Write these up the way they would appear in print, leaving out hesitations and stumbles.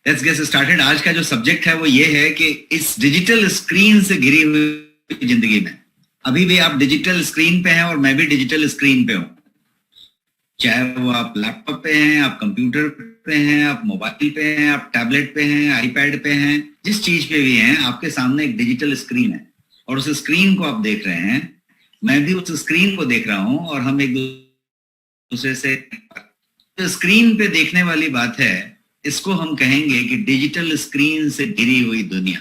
Let's get started. आज का जो सब्जेक्ट है वो ये है कि इस डिजिटल स्क्रीन से घिरी हुई जिंदगी में, अभी भी आप डिजिटल स्क्रीन पे हैं और मैं भी डिजिटल स्क्रीन पे हूं। चाहे वो आप लैपटॉप पे हैं, आप कंप्यूटर पे हैं, आप मोबाइल पे हैं, आप टैबलेट पे हैं, आईपैड पे हैं, जिस चीज पे भी हैं, आपके सामने एक डिजिटल स्क्रीन है और उस स्क्रीन को आप देख रहे हैं। मैं भी उस स्क्रीन को देख रहा हूं और हम एक दूसरे से स्क्रीन पे देखने वाली बात है। इसको हम कहेंगे कि डिजिटल स्क्रीन से घिरी हुई दुनिया,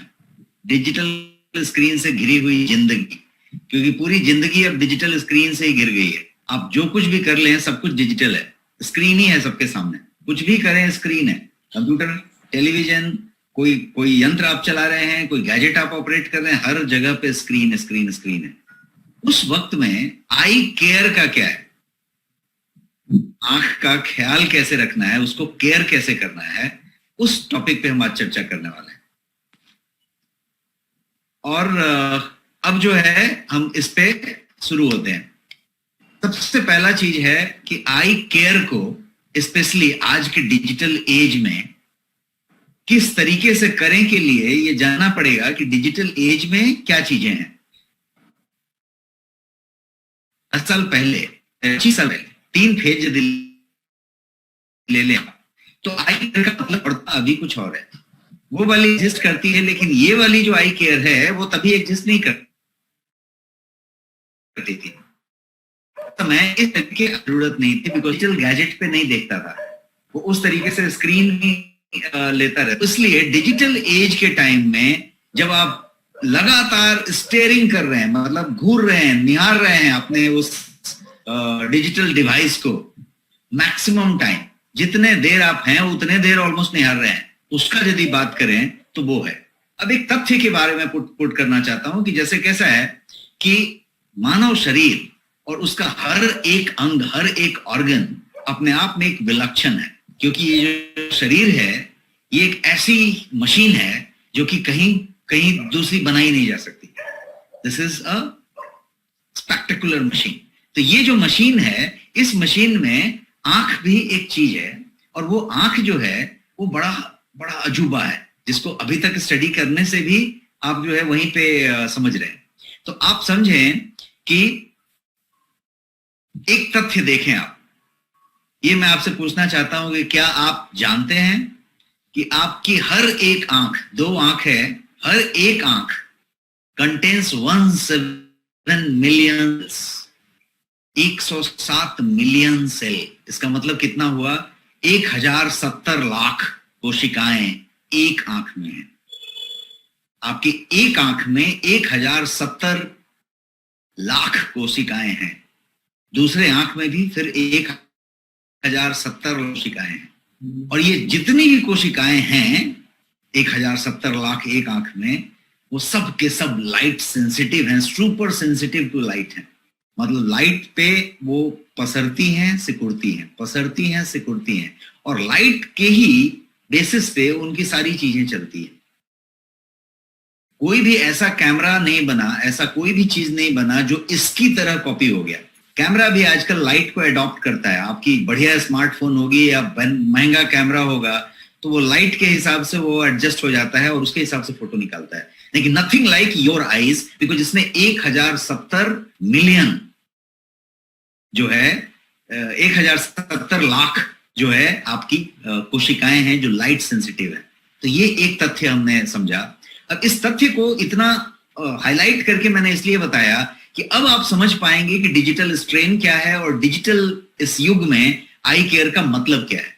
डिजिटल स्क्रीन से घिरी हुई जिंदगी, क्योंकि पूरी जिंदगी अब डिजिटल स्क्रीन से ही घिर गई है। आप जो कुछ भी कर लें सब कुछ डिजिटल है, स्क्रीन ही है सबके सामने। कुछ भी करें स्क्रीन है, कंप्यूटर, टेलीविजन, कोई यंत्र आप चला रहे हैं, कोई गैजेट आप ऑपरेट कर रहे हैं, हर जगह पे स्क्रीन स्क्रीन स्क्रीन है। उस वक्त में आई केयर का क्या है, आंख का ख्याल कैसे रखना है, उसको केयर कैसे करना है, उस टॉपिक पे हम आज चर्चा करने वाले हैं। और अब जो है हम इस पे शुरू होते हैं। सबसे पहला चीज है कि आई केयर को स्पेशली आज के डिजिटल एज में किस तरीके से करें के लिए ये जानना पड़ेगा कि डिजिटल एज में क्या चीजें हैं। 10 साल पहले, 25 साल पहले 3 फेज यदि ले लें तो आई केयर का मतलब पड़ता अभी कुछ और है। वो वाली एग्जिस्ट करती है, लेकिन ये वाली जो आई केयर है वो तभी एग्जिस्ट नहीं करती थी। तो मैं इस तरीके की जरूरत नहीं थी, बिकॉज डिजिटल गैजेट पे नहीं देखता था, वो उस तरीके से स्क्रीन ही लेता रहता। इसलिए डिजिटल एज के टाइम में जब आप लगातार स्टेयरिंग कर रहे हैं, मतलब घूर रहे हैं, निहार रहे हैं अपने उस डिजिटल डिवाइस को, मैक्सिमम टाइम जितने देर आप हैं उतने देर ऑलमोस्ट निहार रहे हैं, उसका यदि बात करें तो वो है। अब एक तथ्य के बारे में पुट करना चाहता हूं कि जैसे कैसा है कि मानव शरीर और उसका हर एक अंग, हर एक ऑर्गन अपने आप में एक विलक्षण है, क्योंकि ये जो शरीर है ये एक ऐसी मशीन है जो कि कहीं दूसरी बनाई नहीं जा सकती। This is a spectacular machine. तो ये जो मशीन है, इस मशीन में आंख भी एक चीज है, और वो आंख जो है वो बड़ा बड़ा अजूबा है, जिसको अभी तक स्टडी करने से भी आप जो है वहीं पे समझ रहे हैं। तो आप समझें कि एक तथ्य देखें आप, ये मैं आपसे पूछना चाहता हूं कि क्या आप जानते हैं कि आपकी हर एक आंख, 2 आंख है, हर एक आंख कंटेन्स 17 मिलियन, 107 मिलियन सेल। इसका मतलब कितना हुआ? 1070 लाख कोशिकाएं एक आंख में है। आपकी एक आंख में 1070 लाख कोशिकाएं हैं, दूसरे आंख में भी फिर 1070 कोशिकाएं हैं, और ये जितनी भी कोशिकाएं हैं 1070 लाख एक आंख में, वो सब के सब लाइट सेंसिटिव हैं, सुपर सेंसिटिव टू लाइट हैं। मतलब लाइट पे वो पसरती हैं, सिकुड़ती हैं, पसरती हैं, सिकुड़ती हैं, और लाइट के ही बेसिस पे उनकी सारी चीजें चलती हैं। कोई भी ऐसा कैमरा नहीं बना, ऐसा कोई भी चीज नहीं बना जो इसकी तरह कॉपी हो गया। कैमरा भी आजकल लाइट को अडॉप्ट करता है। आपकी बढ़िया स्मार्टफोन होगी या महंगा कैमरा होगा तो वो लाइट के हिसाब से वो एडजस्ट हो जाता है और उसके हिसाब से फोटो निकालता है। लेकिन nothing like your eyes, because इसमें 1070 मिलियन जो है, 1070 लाख जो है आपकी कोशिकाएं हैं जो लाइट सेंसिटिव है। तो ये एक तथ्य हमने समझा। अब इस तथ्य को इतना हाईलाइट करके मैंने इसलिए बताया कि अब आप समझ पाएंगे कि डिजिटल स्ट्रेन क्या है और डिजिटल इस युग में आई केयर का मतलब क्या है।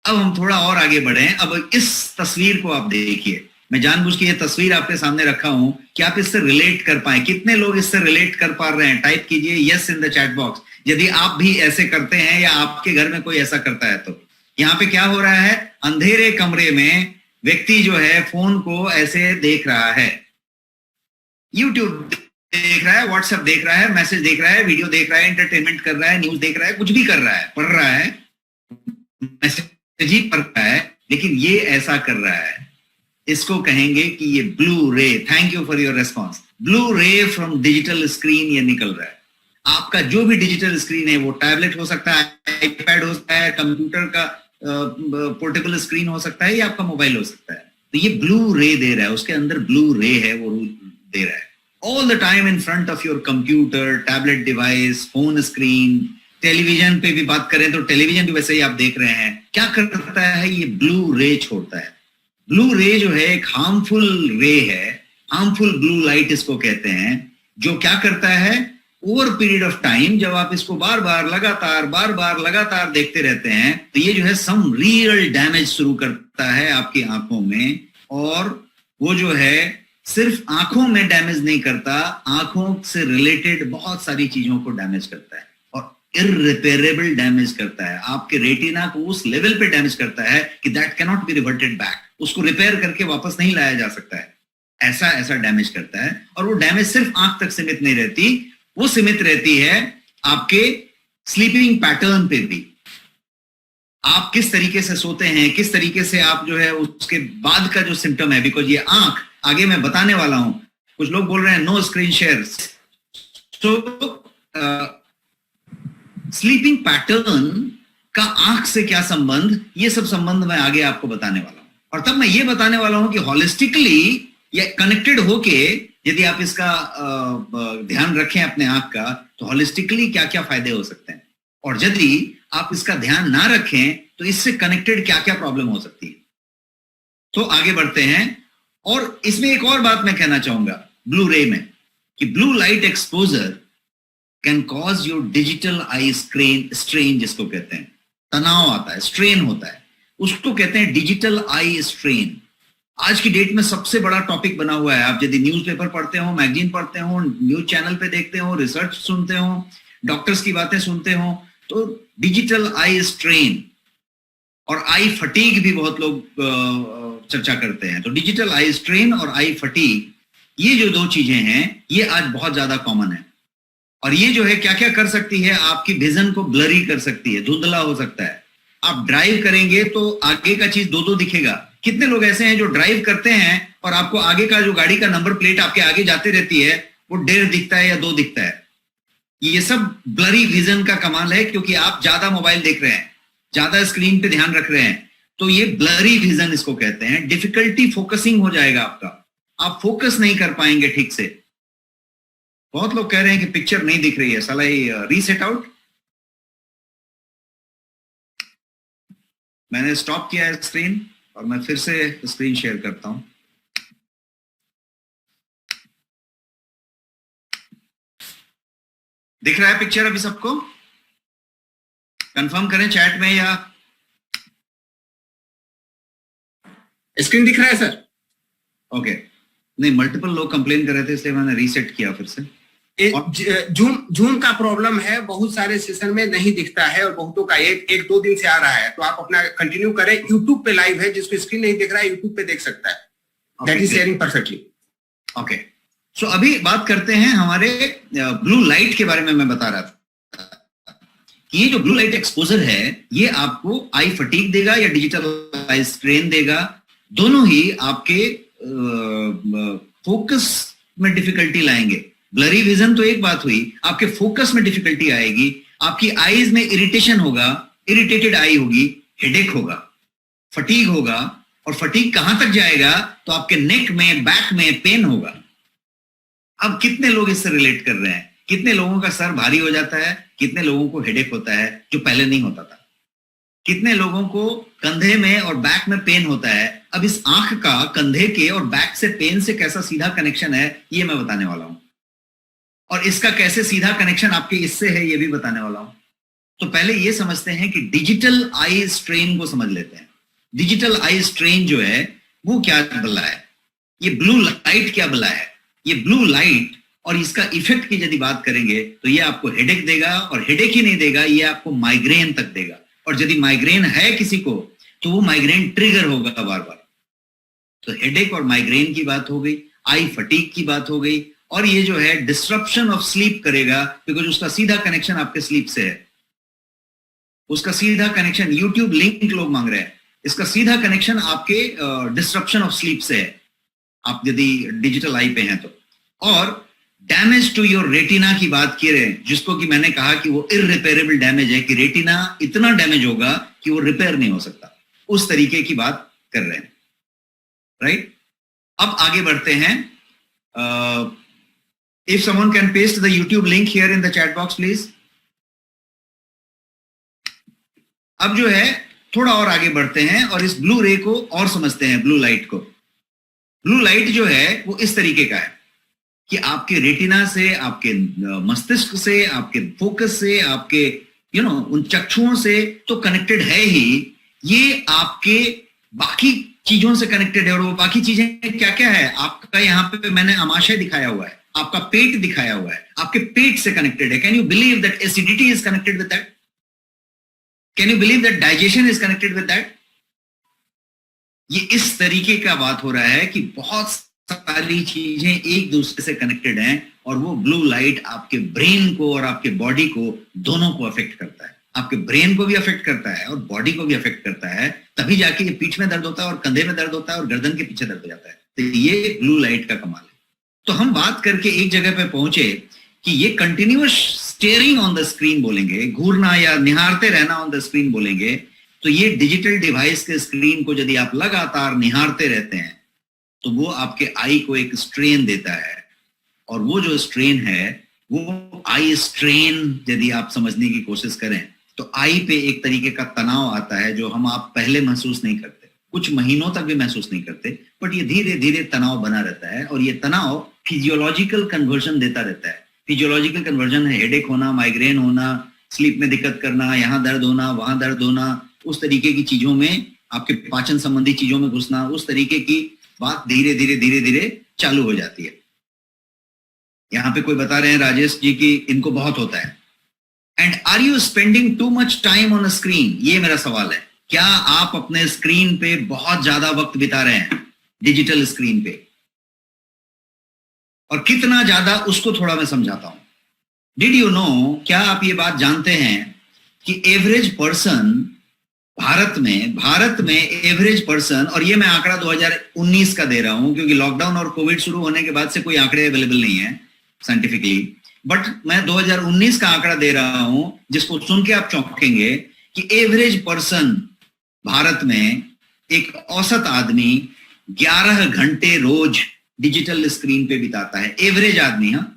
अब हम थोड़ा और आगे बढ़े। अब इस तस्वीर को आप देखिए। मैं जानबूझ के ये तस्वीर आपके सामने रखा हूं कि आप इससे रिलेट कर पाए। कितने लोग इससे रिलेट कर पा रहे हैं? टाइप कीजिए yes in the chat box यदि आप भी ऐसे करते हैं या आपके घर में कोई ऐसा करता है। तो यहाँ पे क्या हो रहा है? अंधेरे कमरे में व्यक्ति जो है फोन को ऐसे देख रहा है, यूट्यूब देख रहा है, व्हाट्सएप देख रहा है, मैसेज देख रहा है, वीडियो देख रहा है, एंटरटेनमेंट कर रहा है, न्यूज देख रहा है, कुछ भी कर रहा है, पढ़ रहा है, मैसेज ही पढ़ रहा है, लेकिन ये ऐसा कर रहा है। इसको कहेंगे कि ये ब्लू रे, thank you for your response, blue रे फ्रॉम डिजिटल स्क्रीन ये निकल रहा है। आपका जो भी डिजिटल स्क्रीन है, वो टैबलेट हो सकता है, आईपैड हो सकता है, कंप्यूटर का पोर्टेबल स्क्रीन हो सकता है या आपका मोबाइल हो सकता है। तो ये ब्लू रे दे रहा है, उसके अंदर ब्लू रे है, वो दे रहा है all the time in front of your computer, tablet device, phone screen, television पे भी बात करें तो टेलीविजन भी वैसे ही आप देख रहे हैं। क्या करता है, ये ब्लू रे छोड़ता है। ब्लू रे जो है एक हार्मफुल रे है, हार्मफुल ब्लू लाइट इसको कहते हैं, जो क्या करता है ओवर पीरियड ऑफ टाइम, जब आप इसको बार बार लगातार देखते रहते हैं तो ये जो है सम रियल डैमेज शुरू करता है आपकी आंखों में। और वो जो है सिर्फ आंखों में डैमेज नहीं करता, आंखों से रिलेटेड बहुत सारी चीजों को डैमेज करता है और इररिपेरेबल डैमेज करता है। आपके रेटिना को उस लेवल पे डैमेज करता है कि that can not be reverted back, उसको रिपेयर करके वापस नहीं लाया जा सकता है। ऐसा डैमेज करता है। और वो डैमेज सिर्फ आंख तक सीमित नहीं रहती, वो सीमित रहती है आपके स्लीपिंग पैटर्न पे भी। आप किस तरीके से सोते हैं, किस तरीके से आप जो है उसके बाद का जो सिम्टम है, बिकॉज ये आंख आगे मैं बताने वाला हूं। कुछ लोग बोल रहे हैं नो स्क्रीन शेयर। तो स्लीपिंग पैटर्न का आंख से क्या संबंध, ये सब संबंध मैं आगे आपको बताने वाला हूं। और तब मैं ये बताने वाला हूं कि हॉलिस्टिकली या कनेक्टेड होके यदि आप इसका ध्यान रखें अपने आंख का, तो हॉलिस्टिकली क्या क्या फायदे हो सकते हैं, और यदि आप इसका ध्यान ना रखें तो इससे कनेक्टेड क्या क्या प्रॉब्लम हो सकती है। तो आगे बढ़ते हैं। और इसमें एक और बात मैं कहना चाहूंगा ब्लू रे में, कि blue light exposure can cause your digital eye strain, जिसको कहते हैं तनाव आता है, स्ट्रेन होता है, उसको कहते हैं डिजिटल आई स्ट्रेन। आज की डेट में सबसे बड़ा टॉपिक बना हुआ है। आप यदि न्यूज़पेपर पढ़ते हो, मैगजीन पढ़ते हो, न्यूज चैनल पे देखते हो, रिसर्च सुनते हो, डॉक्टर्स की बातें सुनते हो, तो डिजिटल आई स्ट्रेन और आई फटीग भी बहुत लोग चर्चा करते हैं। तो डिजिटल आई स्ट्रेन और आई फटीग, ये जो दो चीजें हैं, ये आज बहुत ज्यादा कॉमन है। और ये जो है क्या क्या कर सकती है, आपकी विजन को ब्लरी कर सकती है, धुंधला हो सकता है। आप ड्राइव करेंगे तो आगे का चीज दो दिखेगा। कितने लोग ऐसे हैं जो ड्राइव करते हैं और आपको आगे का जो गाड़ी का नंबर प्लेट आपके आगे जाती रहती है वो 1.5 दिखता है या 2 दिखता है। ये सब ब्लरी विजन का कमाल है, क्योंकि आप ज्यादा मोबाइल देख रहे हैं, ज्यादा स्क्रीन पे ध्यान रख रहे हैं, तो ये ब्लरी विजन इसको कहते हैं। डिफिकल्टी फोकसिंग हो जाएगा आपका, आप फोकस नहीं कर पाएंगे ठीक से। बहुत लोग कह रहे हैं कि पिक्चर नहीं दिख रही है, साला रीसेट आउट। मैंने स्टॉप किया है स्क्रीन और मैं फिर से स्क्रीन शेयर करता हूं। दिख रहा है पिक्चर अभी सबको? कंफर्म करें चैट में या स्क्रीन दिख रहा है सर? ओके। नहीं, मल्टीपल लोग कंप्लेन कर रहे थे इसलिए मैंने रीसेट किया फिर से। जूम का प्रॉब्लम है, बहुत सारे सेशन में नहीं दिखता है और बहुतों का एक 2 दिन से आ रहा है। तो आप अपना कंटिन्यू करें। यूट्यूब पे लाइव है, जिसको स्क्रीन नहीं दिख रहा है यूट्यूब पे देख सकता है। That is sharing perfectly. Okay, so अभी बात करते हैं हमारे ब्लू लाइट के बारे में। मैं बता रहा था कि ये जो ब्लू लाइट एक्सपोजर है ये आपको आई फटीग देगा या डिजिटल आई स्ट्रेन देगा। दोनों ही आपके फोकस में डिफिकल्टी लाएंगे। ब्लरी विजन तो एक बात हुई, आपके फोकस में डिफिकल्टी आएगी, आपकी आईज में इरिटेशन होगा, इरिटेटेड आई होगी, हेडेक होगा, फटीग होगा। और फटीग कहां तक जाएगा, तो आपके नेक में, बैक में पेन होगा। अब कितने लोग इससे रिलेट कर रहे हैं? कितने लोगों का सर भारी हो जाता है, कितने लोगों को हेडेक होता है जो पहले नहीं होता था, कितने लोगों को कंधे में और बैक में पेन होता है। अब इस आंख का कंधे के और बैक से पेन से कैसा सीधा कनेक्शन है ये मैं बताने वाला हूं, और इसका कैसे सीधा कनेक्शन आपके इससे है ये भी बताने वाला हूं। तो पहले ये समझते हैं कि डिजिटल आई स्ट्रेन को समझ लेते हैं। डिजिटल आई स्ट्रेन जो है वो क्या बला है, ये ब्लू लाइट क्या बला है। ये ब्लू लाइट और इसका इफेक्ट की यदि बात करेंगे तो ये आपको हेडेक देगा, और हेडेक ही नहीं देगा, ये आपको माइग्रेन तक देगा। और यदि माइग्रेन है किसी को तो वो माइग्रेन ट्रिगर होगा बार बार। तो हेडेक और माइग्रेन की बात हो गई, आई फटीग की बात हो गई, और ये जो है डिस्ट्रप्शन ऑफ स्लीप करेगा, बिकॉज उसका सीधा कनेक्शन आपके स्लीप से है। उसका सीधा कनेक्शन, यूट्यूब लिंक लोग मांग रहे हैं, इसका सीधा कनेक्शन आपके डिस्ट्रप्शन ऑफ स्लीप से है, आप यदि डिजिटल आई पे हैं तो। और डैमेज टू योर रेटिना की बात की रहे हैं, जिसको कि मैंने कहा कि वो इररिपेरेबल डैमेज है, कि रेटिना इतना डैमेज होगा कि वो रिपेयर नहीं हो सकता, उस तरीके की बात कर रहे हैं, राइट? अब आगे बढ़ते हैं. If someone can paste the YouTube link here in the chat box please. अब जो है थोड़ा और आगे बढ़ते हैं और इस ब्लू रे को और समझते हैं. ब्लू लाइट को, ब्लू लाइट जो है वो इस तरीके का है कि आपके रेटिना से, आपके मस्तिष्क से, आपके फोकस से, आपके उन चक्षुओं से तो कनेक्टेड है ही, ये आपके बाकी चीजों से कनेक्टेड है. और वो बाकी चीजें क्या क्या है? आपका यहाँ पे मैंने आमाशय दिखाया हुआ है, आपका पेट दिखाया हुआ है, आपके पेट से कनेक्टेड है. Can you believe that acidity is connected with that? Can you believe that digestion is connected with that? ये इस तरीके का बात हो रहा है कि बहुत सारी चीजें एक दूसरे से कनेक्टेड हैं, और वो ब्लू लाइट आपके ब्रेन को और आपके बॉडी को दोनों को अफेक्ट करता है. आपके ब्रेन को भी अफेक्ट करता है और बॉडी को भी अफेक्ट करता है. तभी जाके ये पीठ में दर्द होता है और कंधे में दर्द होता है और गर्दन के पीछे दर्द हो जाता है. तो ये ब्लू लाइट का कमाल है. तो हम बात करके एक जगह पे पहुंचे कि ये continuous steering on the screen बोलेंगे, घूरना या निहारते रहना ऑन द स्क्रीन बोलेंगे. तो ये डिजिटल डिवाइस के स्क्रीन को यदि आप लगातार निहारते रहते हैं तो वो आपके आई को एक स्ट्रेन देता है, और वो जो स्ट्रेन है वो आई स्ट्रेन यदि आप समझने की कोशिश करें तो आई पे एक तरीके का तनाव आता है जो आप पहले महसूस नहीं करते, कुछ महीनों तक भी महसूस नहीं करते, बट ये धीरे धीरे तनाव बना रहता है. और ये तनाव फिजियोलॉजिकल कन्वर्जन देता रहता है. फिजियोलॉजिकल कन्वर्जन है हेडेक होना, माइग्रेन होना, स्लीप में दिक्कत करना, यहाँ दर्द होना, वहां दर्द होना, उस तरीके की चीजों में, आपके पाचन संबंधी चीजों में घुसना, उस तरीके की बात धीरे धीरे धीरे धीरे चालू हो जाती है. यहाँ पे कोई बता रहे हैं राजेश जी की इनको बहुत होता है. And are you spending too much time on a screen? ये मेरा सवाल है. क्या आप अपने स्क्रीन पे बहुत ज्यादा वक्त बिता रहे हैं, डिजिटल स्क्रीन पे? और कितना ज्यादा, उसको थोड़ा मैं समझाता हूं. डिड यू नो, क्या आप ये बात जानते हैं कि एवरेज पर्सन भारत में एवरेज पर्सन, और ये मैं आंकड़ा 2019 का दे रहा हूं क्योंकि लॉकडाउन और कोविड शुरू होने के बाद से कोई आंकड़े अवेलेबल नहीं है साइंटिफिकली, बट मैं 2019 का आंकड़ा दे रहा हूं जिसको सुन के आप चौंकेंगे कि एवरेज पर्सन भारत में, एक औसत आदमी 11 घंटे रोज डिजिटल स्क्रीन पे बिताता है. एवरेज आदमी, हाँ,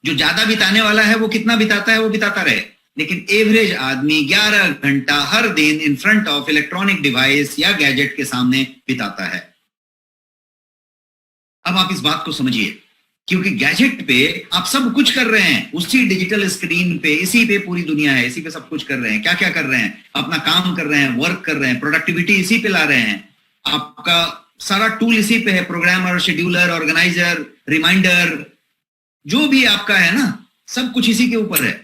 जो ज्यादा बिताने वाला है वो कितना बिताता है वो बिताता रहे, लेकिन एवरेज आदमी 11 घंटा हर दिन in front of electronic device या गैजेट के सामने बिताता है. अब आप इस बात को समझिए, क्योंकि गैजेट पे आप सब कुछ कर रहे हैं, उसी डिजिटल स्क्रीन पे, इसी पे पूरी दुनिया है, इसी पे सब कुछ कर रहे हैं. क्या क्या कर रहे हैं? अपना काम कर रहे हैं, वर्क कर रहे हैं, प्रोडक्टिविटी इसी पे ला रहे हैं. आपका सारा टूल इसी पे है, प्रोग्रामर, शेड्यूलर, ऑर्गेनाइजर, रिमाइंडर, जो भी आपका है ना, सब कुछ इसी के ऊपर है.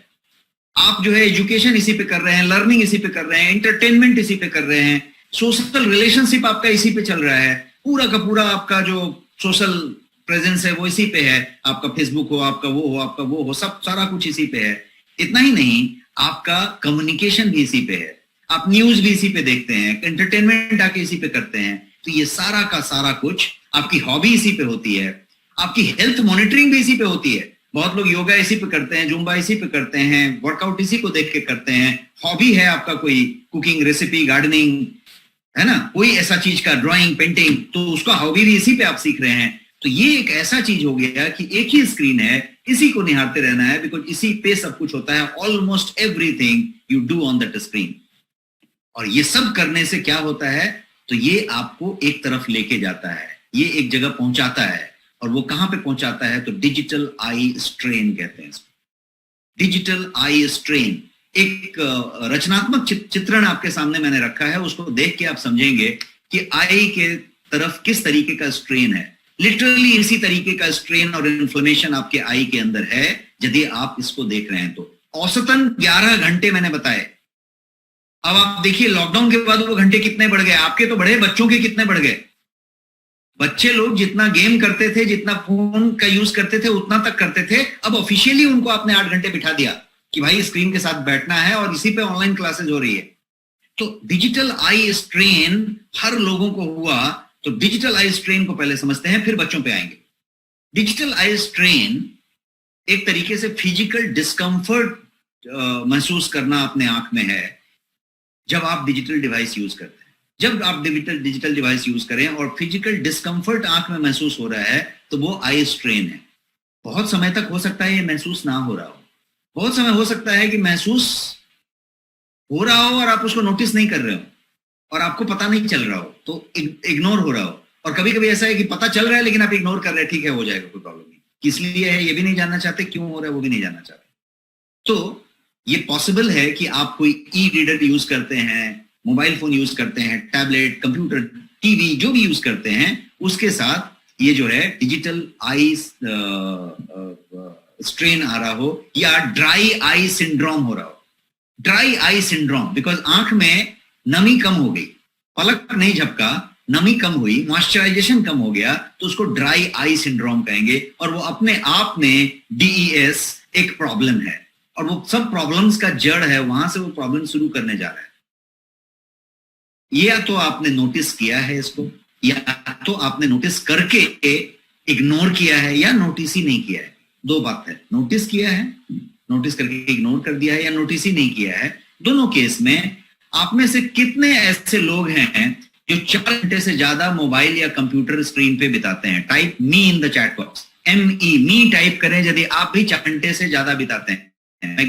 आप जो है एजुकेशन इसी पे कर रहे हैं, लर्निंग इसी पे कर रहे हैं, एंटरटेनमेंट इसी पे कर रहे हैं, सोशल रिलेशनशिप आपका इसी पे चल रहा है, पूरा का पूरा आपका जो सोशल प्रेजेंस है वो इसी पे है. आपका फेसबुक हो, आपका वो हो, सब सारा कुछ इसी पे है. इतना ही नहीं, आपका कम्युनिकेशन भी इसी पे है, आप न्यूज भी इसी पे देखते हैं, एंटरटेनमेंट आके इसी पे करते हैं. तो ये सारा का सारा कुछ, आपकी हॉबी इसी पे होती है, आपकी हेल्थ मॉनिटरिंग भी इसी पे होती है. बहुत लोग योगा इसी पे करते हैं, जुम्बा इसी पे करते हैं, वर्कआउट इसी को देख के करते हैं. हॉबी है आपका कोई कुकिंग, रेसिपी, गार्डनिंग, है ना, कोई ऐसा चीज का, ड्राइंग, पेंटिंग, तो उसका हॉबी भी इसी पे आप सीख रहे हैं. तो ये एक ऐसा चीज हो गया कि एक ही स्क्रीन है, इसी को निहारते रहना है, बिकॉज इसी पे सब कुछ होता है. Almost everything you do on that screen. और ये सब करने से क्या होता है, तो ये आपको एक तरफ लेके जाता है, ये एक जगह पहुंचाता है. और वो कहां पे पहुंचाता है, तो डिजिटल आई स्ट्रेन कहते हैं इसको. डिजिटल आई स्ट्रेन एक रचनात्मक चित्रण आपके सामने मैंने रखा है, उसको देख के आप समझेंगे कि आई के तरफ किस तरीके का स्ट्रेन है. लिटरली इसी तरीके का स्ट्रेन और इन्फ्लेमेशन आपके आई के अंदर है, यदि आप इसको देख रहे हैं तो. औसतन 11 घंटे मैंने बताए. अब आप देखिए लॉकडाउन के बाद वो घंटे कितने बढ़ गए, आपके तो बढ़े, बच्चों के कितने बढ़ गए. बच्चे लोग जितना गेम करते थे, जितना फोन का यूज करते थे, उतना तक करते थे. अब ऑफिशियली उनको आपने 8 घंटे बिठा दिया कि भाई स्क्रीन के साथ बैठना है, और इसी पे ऑनलाइन क्लासेस हो रही है. तो डिजिटल आई स्ट्रेन हर लोगों को हुआ. तो डिजिटल आई स्ट्रेन को पहले समझते हैं, फिर बच्चों पे आएंगे. डिजिटल आई स्ट्रेन एक तरीके से फिजिकल डिस्कम्फर्ट महसूस करना अपने आंख में है जब आप डिजिटल डिवाइस यूज करते हैं। जब आप डिजिटल डिवाइस यूज करें और फिजिकल डिस्कम्फर्ट आंख में महसूस हो रहा है तो वो आई स्ट्रेन है। बहुत समय तक हो सकता है ये महसूस ना हो रहा हो, बहुत समय हो सकता है कि महसूस हो रहा हो और आप उसको नोटिस नहीं कर रहे हो और आपको पता नहीं चल रहा हो, तो इग्नोर हो रहा हो। और कभी कभी ऐसा है कि पता चल रहा है लेकिन आप इग्नोर कर रहे हैं, ठीक है हो जाएगा कोई प्रॉब्लम नहीं, किस लिए है ये भी नहीं जानना चाहते, क्यों हो रहा है वो भी नहीं जानना चाहते। तो ये पॉसिबल है कि आप कोई ई रीडर यूज करते हैं, मोबाइल फोन यूज करते हैं, टैबलेट, कंप्यूटर, टीवी जो भी यूज करते हैं, उसके साथ ये जो है डिजिटल आई स्ट्रेन आ रहा हो या ड्राई आई सिंड्रोम हो रहा हो। ड्राई आई सिंड्रोम बिकॉज आंख में नमी कम हो गई, पलक नहीं झपका, नमी कम हुई, मॉइस्चराइजेशन कम हो गया, तो उसको ड्राई आई सिंड्रोम कहेंगे। और वो अपने आप में DES एक प्रॉब्लम है और वो सब प्रॉब्लम्स का जड़ है, वहां से वो प्रॉब्लम शुरू करने जा रहा है। या तो आपने नोटिस किया है इसको, या तो आपने नोटिस करके इग्नोर किया है, या नोटिस ही नहीं किया है। दो बात है, नोटिस किया है, नोटिस करके इग्नोर कर दिया है, या नोटिस ही नहीं किया है। दोनों केस में आप में से कितने ऐसे लोग हैं जो 4 घंटे से ज्यादा मोबाइल या कंप्यूटर स्क्रीन पे बिताते हैं? Type me in the chat box, ME me type करें यदि आप भी 4 घंटे से ज्यादा बिताते हैं। मैं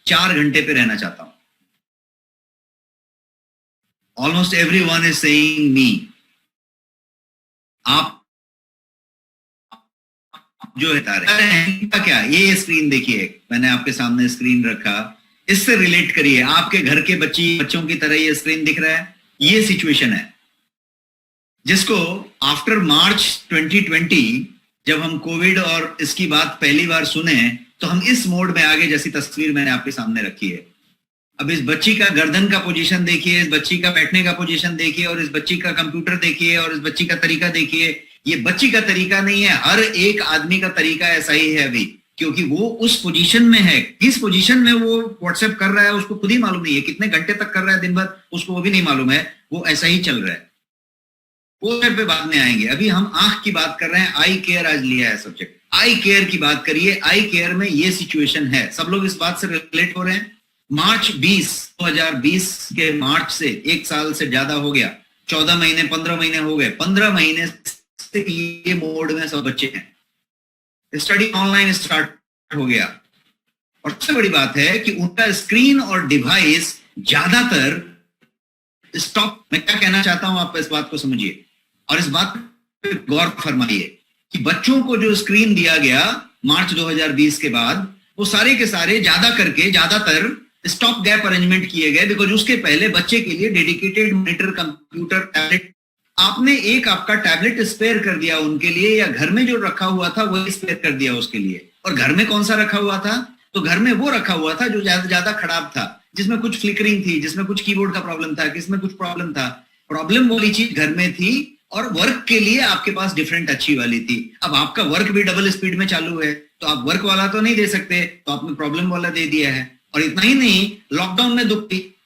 4 घंटे पे रहना चाहता हूं। Almost everyone is saying me. आप जो बता रहे हैं क्या, ये स्क्रीन देखिए, मैंने आपके सामने स्क्रीन रखा, इससे रिलेट करिए। आपके घर के बच्चों की तरह ये स्क्रीन दिख रहा है। ये सिचुएशन है जिसको आफ्टर मार्च 2020 जब हम कोविड और इसकी बात पहली बार सुने तो हम इस मोड में आगे, जैसी तस्वीर मैंने आपके सामने रखी है। अब इस बच्ची का गर्दन का पोजीशन देखिए, इस बच्ची का बैठने का पोजीशन देखिए, और इस बच्ची का कंप्यूटर देखिए, और इस बच्ची का तरीका देखिए। ये बच्ची का तरीका नहीं है, हर एक आदमी का तरीका ऐसा ही है अभी, क्योंकि वो उस पोजीशन में है। किस पोजीशन में वो व्हाट्सएप कर रहा है उसको खुद ही मालूम नहीं है, कितने घंटे तक कर रहा है दिन भर उसको वो भी नहीं मालूम है, वो ऐसा ही चल रहा है। वो पे बाद में आएंगे। अभी हम आंख की बात कर रहे हैं, आई केयर आज लिया है सब्जेक्ट। आई केयर की बात करिए। आई केयर में ये सिचुएशन है, सब लोग इस बात से रिलेट हो रहे हैं। मार्च 2020 के मार्च से 1 साल से ज्यादा हो गया, 14 महीने 15 महीने हो गए, 15 महीने से ये मोड में सब बच्चे हैं। स्टडी ऑनलाइन स्टार्ट हो गया और सबसे बड़ी बात है कि उनका स्क्रीन और डिवाइस ज्यादातर स्टॉप। मैं क्या कहना चाहता हूं, आप इस बात को समझिए और इस बात पे गौर फरमाइए कि बच्चों को जो स्क्रीन दिया गया मार्च 2020 के बाद, वो सारे के सारे ज्यादातर स्टॉप गैप अरेंजमेंट किए गए, बिकॉज उसके पहले बच्चे के लिए डेडिकेटेड मॉनिटर, कंप्यूटर, टैबलेट, आपने एक आपका टैबलेट स्पेयर कर दिया उनके लिए, या घर में जो रखा हुआ था वही स्पेयर कर दिया उसके लिए। और घर में कौन सा रखा हुआ था? तो घर में वो रखा हुआ था जो ज्यादा खराब था, जिसमें कुछ फ्लिकरिंग थी, जिसमें कुछ कीबोर्ड का प्रॉब्लम था, किसमें कुछ प्रॉब्लम था। प्रॉब्लम वाली चीज घर में थी और वर्क के लिए आपके पास डिफरेंट अच्छी वाली थी। अब आपका वर्क भी डबल स्पीड में चालू है तो आप वर्क वाला तो नहीं दे सकते, तो आपने प्रॉब्लम वाला दे दिया है। और इतना ही नहीं, लॉकडाउन में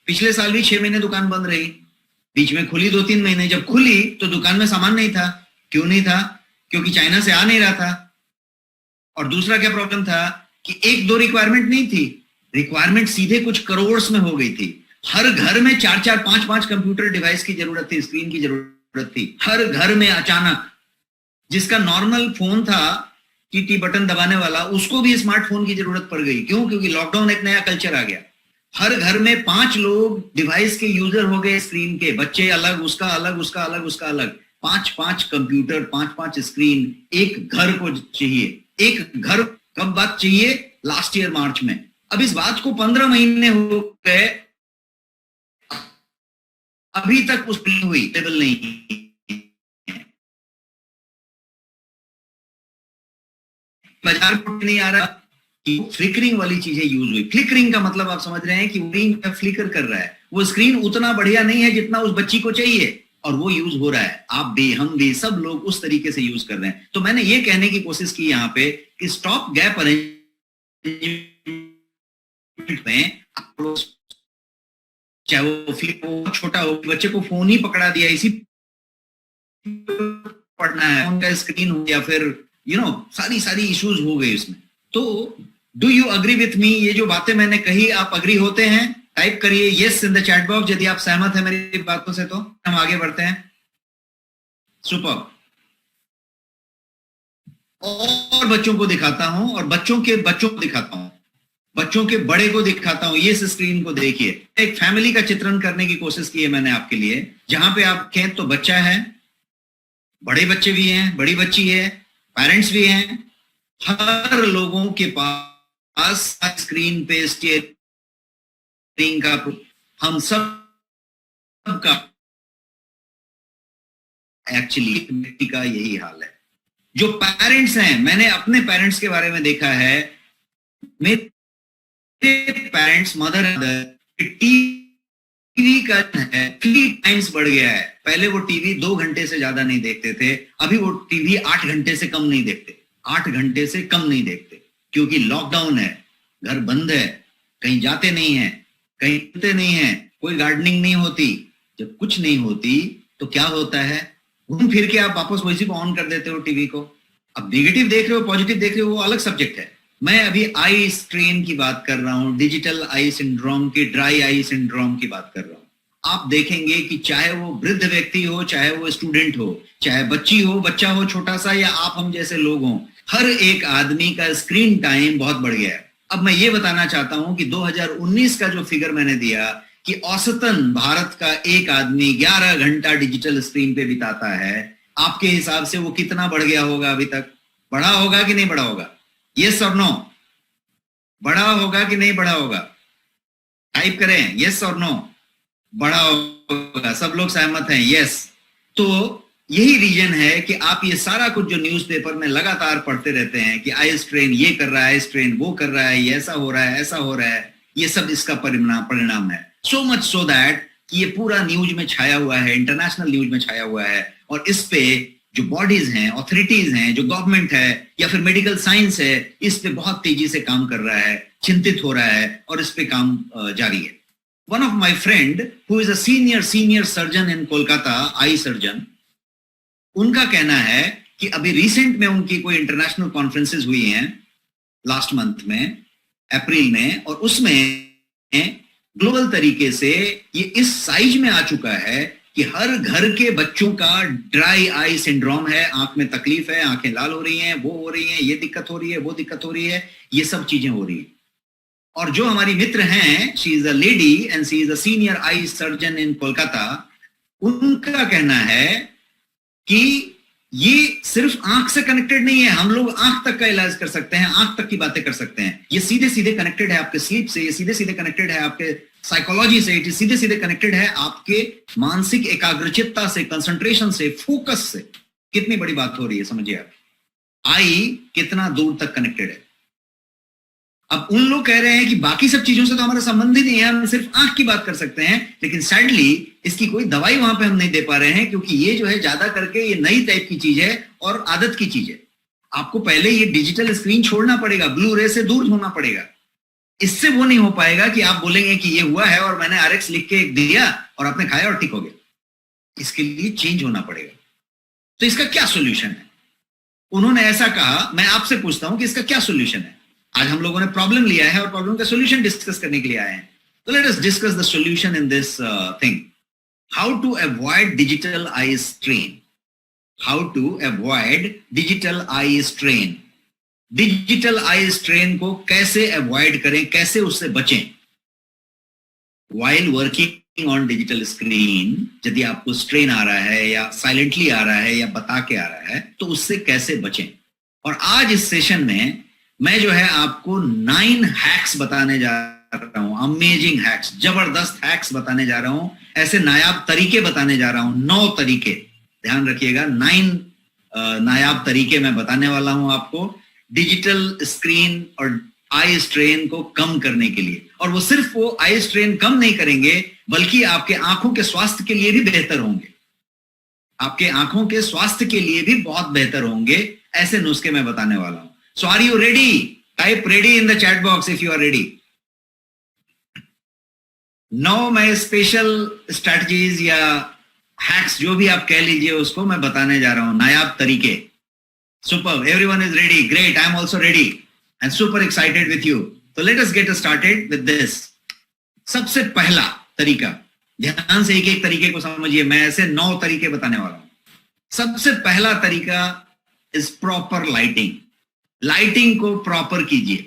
पिछले साल भी 6 महीने दुकान बंद रही, बीच में खुली 2-3 महीने। जब खुली तो दुकान में सामान नहीं था। क्यों नहीं था? क्योंकि चाइना से आ नहीं रहा था। और दूसरा क्या प्रॉब्लम था कि 1-2 रिक्वायरमेंट नहीं थी, रिक्वायरमेंट सीधे कुछ करोड़ में हो गई थी। हर घर में 4-4, 5-5 कंप्यूटर डिवाइस की जरूरत थी, स्क्रीन की जरूरत थी हर घर में। अचानक जिसका नॉर्मल फोन था टी बटन दबाने वाला, उसको भी स्मार्टफोन की जरूरत पड़ गई। क्यों? क्योंकि लॉकडाउन एक नया कल्चर आ गया। हर घर में 5 लोग डिवाइस के यूजर हो गए, स्क्रीन के। बच्चे अलग, उसका अलग, उसका अलग, उसका अलग। 5-5 कंप्यूटर, 5-5 स्क्रीन एक घर को चाहिए। एक घर कब बात चाहिए? लास्ट ईयर मार्च में। अब इस बात को 15 महीने हो गए, अभी तक उस हुई टेबल नहीं। बाजार में नहीं आ रहा कि फ्लिकरिंग वाली चीजें यूज हुई। फ्लिकरिंग का मतलब आप समझ रहे हैं कि वो फ्लिकर कर रहा है, वो स्क्रीन उतना बढ़िया नहीं है जितना उस बच्ची को चाहिए, और वो यूज हो रहा है। आप भी, हम भी, सब लोग उस तरीके से यूज कर रहे हैं। तो मैंने ये कहने की कोशिश की यहाँ पे कि स्टॉप गैप अरेंजमेंट में, चाहे वो फ्लिप हो, छोटा हो, बच्चे को फोन ही पकड़ा दिया, इसी पढ़ना है, फोन का स्क्रीन हो, या फिर सारी इश्यूज हो गई उसमें। तो do you agree with me? ये जो बातें मैंने कही आप अग्री होते हैं? टाइप करिए yes in the chat box यदि आप सहमत हैं मेरी बातों से, तो हम आगे बढ़ते हैं। सुपर। और बच्चों को दिखाता हूं, और बच्चों के बच्चों को दिखाता हूं, बच्चों के बड़े को दिखाता हूं। ये स्क्रीन को देखिए, एक फैमिली का चित्रण करने की कोशिश की है मैंने आपके लिए, जहां पे आप कहें तो बच्चा है, बड़े बच्चे भी हैं, बड़ी बच्ची है, पेरेंट्स भी हैं, हर लोगों के पास स्क्रीन पे स्टीयरिंग का, हम सब का एक्चुअली का यही हाल है। जो पेरेंट्स हैं, मैंने अपने पेरेंट्स के बारे में देखा है, मेरे पेरेंट्स मदर टीवी का है 3 टाइम्स बढ़ गया है। पहले वो टीवी 2 घंटे से ज्यादा नहीं देखते थे, अभी वो टीवी 8 घंटे से कम नहीं देखते, 8 घंटे से कम नहीं देखते, क्योंकि लॉकडाउन है, घर बंद है, कहीं जाते नहीं है, कहीं घूमते नहीं है, कोई गार्डनिंग नहीं होती। जब कुछ नहीं होती तो क्या होता है, घूम फिर के आप वापस वैसे को ऑन कर देते हो टीवी को। अब नेगेटिव देख रहे हो पॉजिटिव देख रहे हो वो अलग सब्जेक्ट है। मैं अभी आई स्ट्रेन की बात कर रहा हूं, डिजिटल आई सिंड्रोम की, ड्राई आई सिंड्रोम की बात कर रहा हूं। आप देखेंगे कि चाहे वो वृद्ध व्यक्ति हो, चाहे वो स्टूडेंट हो, चाहे बच्ची हो, बच्चा हो छोटा सा, या आप हम जैसे लोग हों, हर एक आदमी का स्क्रीन टाइम बहुत बढ़ गया है। अब मैं ये बताना चाहता हूं कि 2019 का जो फिगर मैंने दिया कि औसतन भारत का एक आदमी 11 घंटा डिजिटल स्क्रीन पे बिताता है, आपके हिसाब से वो कितना बढ़ गया होगा? अभी तक बढ़ा होगा कि नहीं बढ़ा होगा? यस और नो? बढ़ा होगा कि नहीं बढ़ा होगा? टाइप करें यस और नो। बढ़ा होगा, सब लोग सहमत हैं, यस। तो यही रीजन है कि आप ये सारा कुछ जो न्यूज़पेपर में लगातार पढ़ते रहते हैं कि आई स्ट्रेन ये कर रहा है, आई स्ट्रेन वो कर रहा है, ये ऐसा हो रहा है, ऐसा हो रहा है, ये सब इसका परिणाम है। सो मच सो दैट कि ये पूरा न्यूज में छाया हुआ है, इंटरनेशनल न्यूज में छाया हुआ है, और इस पे जो बॉडीज हैं, ऑथोरिटीज हैं, जो गवर्नमेंट है या फिर मेडिकल साइंस है, इस पे बहुत तेजी से काम कर रहा है, चिंतित हो रहा है, और इस पे काम जारी है। One of my friend who is a senior surgeon in Kolkata, eye surgeon, उनका कहना है कि अभी रिसेंट में उनकी कोई इंटरनेशनल कॉन्फ्रेंसेस हुई हैं लास्ट मंथ में, अप्रैल में, और उसमें ग्लोबल तरीके से ये इस साइज में आ चुका है कि हर घर के बच्चों का ड्राई आई सिंड्रोम है, आंख में तकलीफ है, आंखें लाल हो रही हैं, वो हो रही हैं, ये दिक्कत हो रही है, वो दिक्कत हो रही है, ये सब चीजें हो रही हैं। और जो हमारी मित्र हैं, she is a lady and she is a senior eye surgeon इन कोलकाता, उनका कहना है कि ये सिर्फ आंख से कनेक्टेड नहीं है, हम लोग आंख तक का इलाज कर सकते हैं, आंख तक की बातें कर सकते हैं। ये सीधे सीधे कनेक्टेड है आपके स्लीप से, ये सीधे सीधे कनेक्टेड है आपके साइकोलॉजी से, ये सीधे सीधे कनेक्टेड है आपके मानसिक एकाग्रचित्ता से, कंसंट्रेशन से, फोकस से। कितनी बड़ी बात हो रही है, समझिए आप, आई कितना दूर तक कनेक्टेड है। अब उन लोग कह रहे हैं कि बाकी सब चीजों से तो हमारा संबंध ही नहीं है, हम सिर्फ आंख की बात कर सकते हैं, लेकिन सैडली इसकी कोई दवाई वहां पे हम नहीं दे पा रहे हैं, क्योंकि ये जो है ज्यादा करके ये नई टाइप की चीज है और आदत की चीज है। आपको पहले ये डिजिटल स्क्रीन छोड़ना पड़ेगा, ब्लू रे से दूर होना पड़ेगा। इससे वो नहीं हो पाएगा कि आप बोलेंगे कि ये हुआ है और मैंने आरएक्स लिख के दिया और आपने खाया और ठीक हो गया। इसके लिए चेंज होना पड़ेगा। तो इसका क्या सोल्यूशन है? उन्होंने ऐसा कहा, मैं आपसे पूछता हूं कि इसका क्या सोल्यूशन है? आज हम लोगों ने प्रॉब्लम लिया है और प्रॉब्लम का सोल्यूशन डिस्कस करने के लिए आए हैं। तो let us discuss the solution in this thing. How to avoid digital eye strain. How to avoid digital eye strain. Digital eye strain को कैसे अवॉइड करें, कैसे उससे बचें while working on digital screen. यदि आपको स्ट्रेन आ रहा है या साइलेंटली आ रहा है या बता के आ रहा है, तो उससे कैसे बचें। और आज इस सेशन में मैं जो है आपको 9 हैक्स बताने जा रहा हूं, अमेजिंग हैक्स, जबरदस्त हैक्स बताने जा रहा हूं, ऐसे नायाब तरीके बताने जा रहा हूं, 9 तरीके, ध्यान रखिएगा, 9 नायाब तरीके मैं बताने वाला हूं आपको डिजिटल स्क्रीन और आई स्ट्रेन को कम करने के लिए। और वो सिर्फ वो आई स्ट्रेन कम नहीं करेंगे, बल्कि आपके आंखों के स्वास्थ्य के लिए भी बेहतर होंगे, आपके आंखों के स्वास्थ्य के लिए भी बहुत बेहतर होंगे। ऐसे नुस्खे मैं बताने वाला हूं। So are you ready? Type ready in the chat box if you are ready. 9 मैं स्पेशल स्ट्रैटेजीज या हैक्स जो भी आप कह लीजिए उसको मैं बताने जा रहा हूं, नायाब तरीके। Super, everyone is ready, great, I am also ready. and super excited with you. So let us get started with this. सबसे पहला तरीका, ध्यान से एक एक तरीके को समझिए, मैं ऐसे 9 तरीके बताने वाला हूं. सबसे पहला तरीका इज प्रॉपर लाइटिंग. लाइटिंग को प्रॉपर कीजिए.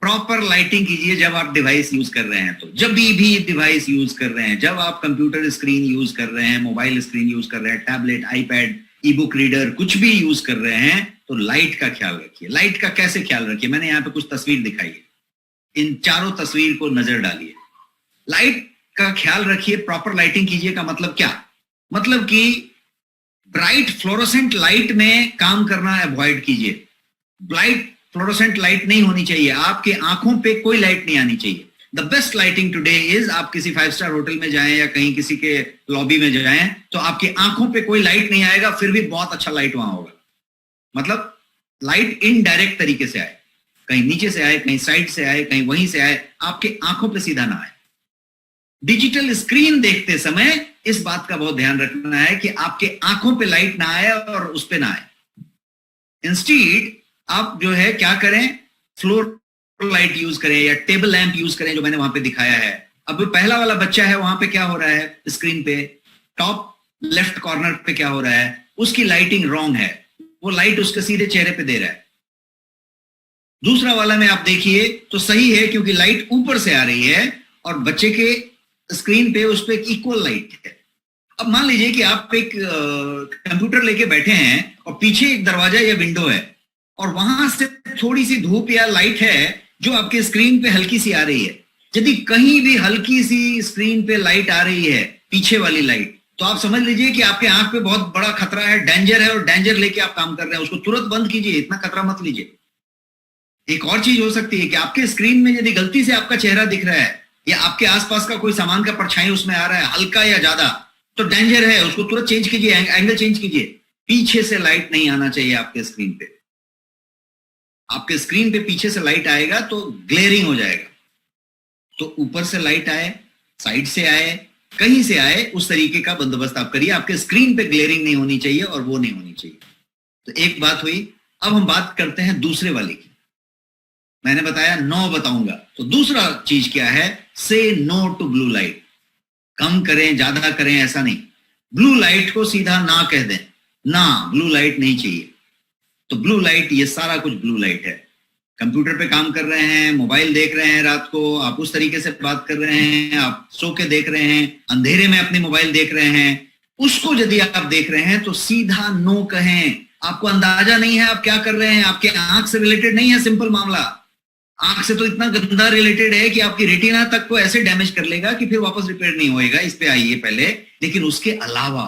प्रॉपर लाइटिंग कीजिए जब आप डिवाइस यूज कर रहे हैं. तो जब भी डिवाइस यूज कर रहे हैं, जब आप कंप्यूटर स्क्रीन यूज कर रहे हैं, मोबाइल स्क्रीन यूज कर रहे हैं, टैबलेट, आईपैड, ई बुक रीडर, कुछ भी यूज कर रहे हैं, तो लाइट का ख्याल रखिए. लाइट का कैसे ख्याल रखिए, मैंने यहाँ पे कुछ तस्वीर दिखाई है. इन चारों तस्वीर को नजर डालिए. लाइट का ख्याल रखिए, प्रॉपर लाइटिंग कीजिए का मतलब क्या? मतलब कि ब्राइट फ्लोरोसेंट लाइट में काम करना अवॉइड कीजिए. ब्राइट फ्लोरोसेंट लाइट नहीं होनी चाहिए. आपके आंखों पे कोई लाइट नहीं आनी चाहिए. The best lighting today is, आप किसी 5 स्टार होटल में जाएं या कहीं किसी के लॉबी में जाएं, तो आपकी आंखों पे कोई लाइट नहीं आएगा, फिर भी बहुत अच्छा लाइट वहां होगा. मतलब लाइट इनडायरेक्ट तरीके से आए, कहीं नीचे से आए, कहीं साइड से आए, कहीं वहीं से आए, आपके आंखों पे सीधा ना आए. डिजिटल स्क्रीन देखते समय इस बात का बहुत ध्यान रखना है कि आपके आंखों पे लाइट ना आए और उस पे ना आए. इंस्टीड आप जो है क्या करें, फ्लोर लाइट यूज करें या टेबल लैंप यूज करें, जो मैंने वहां पे दिखाया है. अब पहला वाला बच्चा है, वहां पे क्या हो रहा है, स्क्रीन पे टॉप लेफ्ट कॉर्नर पे क्या हो रहा है, उसकी लाइटिंग रॉन्ग है. वो लाइट उसके सीधे चेहरे पे दे रहा है. दूसरा वाला में आप देखिए तो सही है, क्योंकि लाइट ऊपर से आ रही है और बच्चे के स्क्रीन पे उस पे एक इक्वल लाइट है. अब मान लीजिए कि आप एक कंप्यूटर लेके बैठे हैं और पीछे एक दरवाजा या विंडो है और वहां से थोड़ी सी धूप या लाइट है जो आपके स्क्रीन पे हल्की सी आ रही है. यदि कहीं भी हल्की सी स्क्रीन पे लाइट आ रही है, पीछे वाली लाइट, तो आप समझ लीजिए कि आपके आंख पे बहुत बड़ा खतरा है, डेंजर है, और डेंजर लेके आप काम कर रहे हैं. उसको तुरंत बंद कीजिए, इतना खतरा मत लीजिए. एक और चीज हो सकती है कि आपके स्क्रीन में यदि गलती से आपका चेहरा दिख रहा है या आपके आसपास का कोई सामान का परछाई उसमें आ रहा है, हल्का या ज्यादा, तो डेंजर है, उसको तुरंत चेंज कीजिए, एंगल चेंज कीजिए. पीछे से लाइट नहीं आना चाहिए आपके स्क्रीन पे. आपके स्क्रीन पे पीछे से लाइट आएगा तो ग्लेयरिंग हो जाएगा. तो ऊपर से लाइट आए, साइड से आए, कहीं से आए, उस तरीके का बंदोबस्त आप करिए. आपके स्क्रीन पे ग्लेयरिंग नहीं होनी चाहिए और वो नहीं होनी चाहिए. तो एक बात हुई. अब हम बात करते हैं दूसरे वाले की. मैंने बताया 9 बताऊंगा, तो दूसरा चीज क्या है, से नो टू ब्लू लाइट. कम करें, ज्यादा करें, ऐसा नहीं. ब्लू लाइट को सीधा ना कह दें, ना, ब्लू लाइट नहीं चाहिए. तो ब्लू लाइट, ये सारा कुछ ब्लू लाइट है. कंप्यूटर पे काम कर रहे हैं, मोबाइल देख रहे हैं रात को, आप उस तरीके से बात कर रहे हैं, आप सो के देख रहे हैं, अंधेरे में अपने मोबाइल देख रहे हैं, उसको यदि आप देख रहे हैं तो सीधा नो कहें. आपको अंदाजा नहीं है आप क्या कर रहे हैं, आपके आंख से रिलेटेड नहीं है. सिंपल मामला, आंख से तो इतना गंदा रिलेटेड है कि आपकी रेटिना तक को ऐसे डैमेज कर लेगा कि फिर वापस रिपेयर नहीं होएगा. इस पे आइए पहले. लेकिन उसके अलावा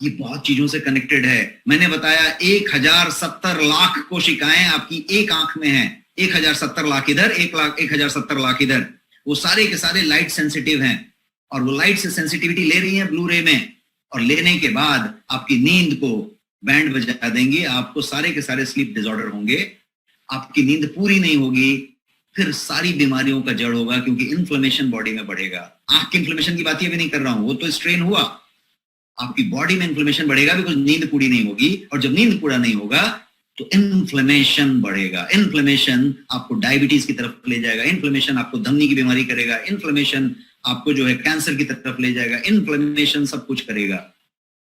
ये बहुत चीजों से कनेक्टेड है. मैंने बताया 1070 लाख कोशिकाएं आपकी एक आंख में हैं. 1070 लाख इधर, 1070 लाख इधर. वो सारे के सारे लाइट सेंसिटिव हैं और वो लाइट से सेंसिटिविटी ले रही है ब्लू रे में, और लेने के बाद आपकी नींद को बैंड बजा देंगे. आपको सारे के सारे स्लीप डिसऑर्डर होंगे, आपकी नींद पूरी नहीं होगी, फिर सारी बीमारियों का जड़ होगा, क्योंकि इन्फ्लेमेशन बॉडी में बढ़ेगा. आंख की इन्फ्लेमेशन की बात ये भी नहीं कर रहा हूं, वो तो स्ट्रेन हुआ. आपकी बॉडी में इन्फ्लेमेशन बढ़ेगा बिकॉज नींद पूरी नहीं होगी, और जब नींद पूरा नहीं होगा तो इन्फ्लेमेशन बढ़ेगा. इन्फ्लेमेशन आपको डायबिटीज की तरफ ले जाएगा, इन्फ्लेमेशन आपको धमनी की बीमारी करेगा, इन्फ्लेमेशन आपको जो है कैंसर की तरफ ले जाएगा, इन्फ्लेमेशन सब कुछ करेगा.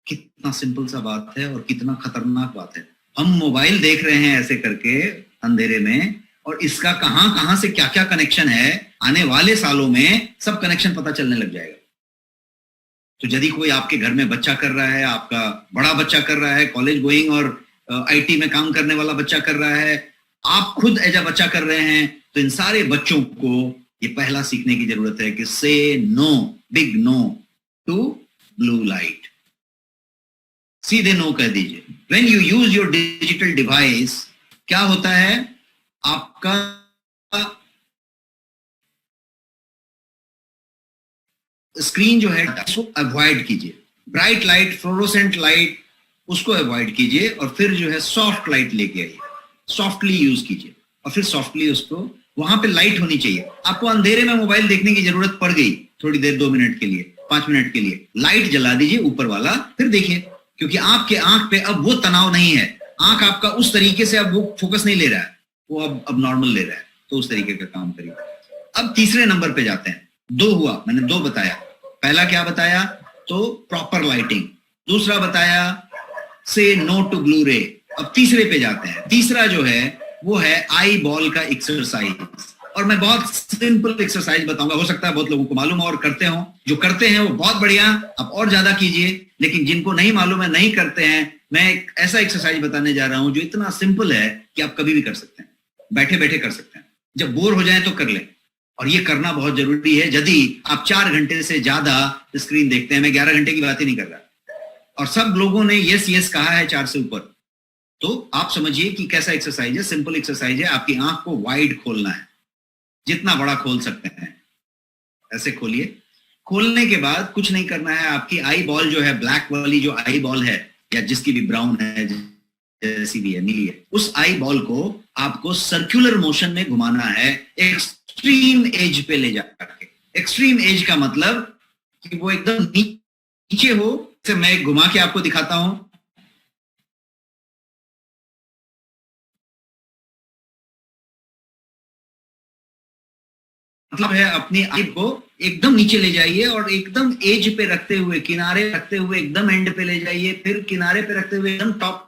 कितना सिंपल सा बात है और कितना खतरनाक बात है. हम मोबाइल देख रहे हैं ऐसे करके अंधेरे में, और इसका कहां से क्या क्या कनेक्शन है, आने वाले सालों में सब कनेक्शन पता चलने लग जाएगा. तो यदि कोई आपके घर में बच्चा कर रहा है, आपका बड़ा बच्चा कर रहा है, कॉलेज गोइंग और आईटी में काम करने वाला बच्चा कर रहा है, आप खुद एज अ बच्चा कर रहे हैं, तो इन सारे बच्चों को ये पहला सीखने की जरूरत है कि से no, big no to blue light. सीधे नो कह दीजिए. When you use your digital device, क्या होता है, आपका स्क्रीन जो है उसको अवॉइड कीजिए. ब्राइट लाइट, फ्लोरोसेंट लाइट, उसको अवॉइड कीजिए, और फिर जो है सॉफ्ट लाइट लेके आइए. सॉफ्टली यूज कीजिए, और फिर सॉफ्टली उसको, वहां पे लाइट होनी चाहिए. आपको अंधेरे में मोबाइल देखने की जरूरत पड़ गई थोड़ी देर, 2 मिनट के लिए, 5 मिनट के लिए, लाइट जला दीजिए ऊपर वाला, फिर देखिए. क्योंकि आपके आंख पे अब वो तनाव नहीं है. आंख आपका उस तरीके से अब वो फोकस नहीं ले रहा है, वो अब नॉर्मल ले रहा है, तो उस तरीके का काम करिए। अब तीसरे नंबर पे जाते हैं। 2 हुआ, मैंने 2 बताया। पहला क्या बताया? तो प्रॉपर लाइटिंग। दूसरा बताया से नो टू ब्लू रे। अब तीसरे पे जाते हैं। तीसरा जो है वो है आई बॉल का एक्सरसाइज, और मैं बहुत सिंपल एक्सरसाइज बताऊंगा। हो सकता है बहुत लोगों को मालूम हो और करते हो, जो करते हैं वो बहुत बढ़िया, आप और ज्यादा कीजिए। लेकिन जिनको नहीं मालूम है, नहीं करते हैं, मैं एक ऐसा एक्सरसाइज बताने जा रहा हूं जो इतना सिंपल है कि आप कभी भी कर सकते हैं, बैठे बैठे कर सकते हैं। जब बोर हो जाए तो कर लें, और ये करना बहुत जरूरी है। यदि आप 4 घंटे से ज्यादा स्क्रीन देखते हैं, मैं 11 घंटे की बात ही नहीं कर रहा, और सब लोगों ने यस यस कहा है 4 से ऊपर, तो आप समझिए कि कैसा एक्सरसाइज है। सिंपल एक्सरसाइज है। आपकी आंख को वाइड खोलना है, जितना बड़ा खोल सकते हैं ऐसे खोलिए। खोलने के बाद कुछ नहीं करना है। आपकी आई बॉल जो है, ब्लैक वाली जो आई बॉल है, या जिसकी भी ब्राउन है, जैसी भी है, नीली है, उस आई बॉल को आपको सर्कुलर मोशन में घुमाना है, एक्सट्रीम एज पे ले जाकर के। एक्सट्रीम एज का मतलब कि वो एकदम नीचे हो। जैसे मैं घुमा के आपको दिखाता हूं, मतलब है अपनी आई को एकदम नीचे ले जाइए और एकदम एज पे रखते हुए, किनारे रखते हुए एकदम एंड पे ले जाइए, फिर किनारे पे रखते हुए एकदम टॉप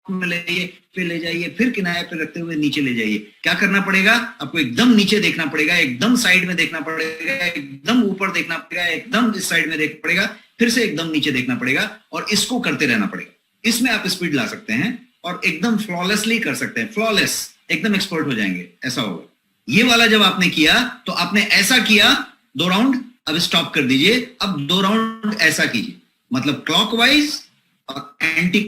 में ले जाइए, फिर ले जाइए, फिर किनारे पे रखते हुए नीचे ले जाइए। क्या करना पड़ेगा? आपको एकदम नीचे देखना पड़ेगा, एकदम साइड में देखना पड़ेगा, एकदम ऊपर देखना पड़ेगा, एकदम इस साइड में देखना पड़ेगा, फिर से एकदम नीचे देखना पड़ेगा, और इसको करते रहना पड़ेगा। इसमें आप स्पीड ला सकते हैं और एकदम फ्लॉलेसली कर सकते हैं। फ्लॉलेस, एकदम एक्सपर्ट हो जाएंगे, ऐसा होगा। ये वाला जब आपने किया तो आपने ऐसा किया 2 राउंड, अब स्टॉप कर दीजिए। अब 2 राउंड ऐसा कीजिए, मतलब क्लॉकवाइज और एंटी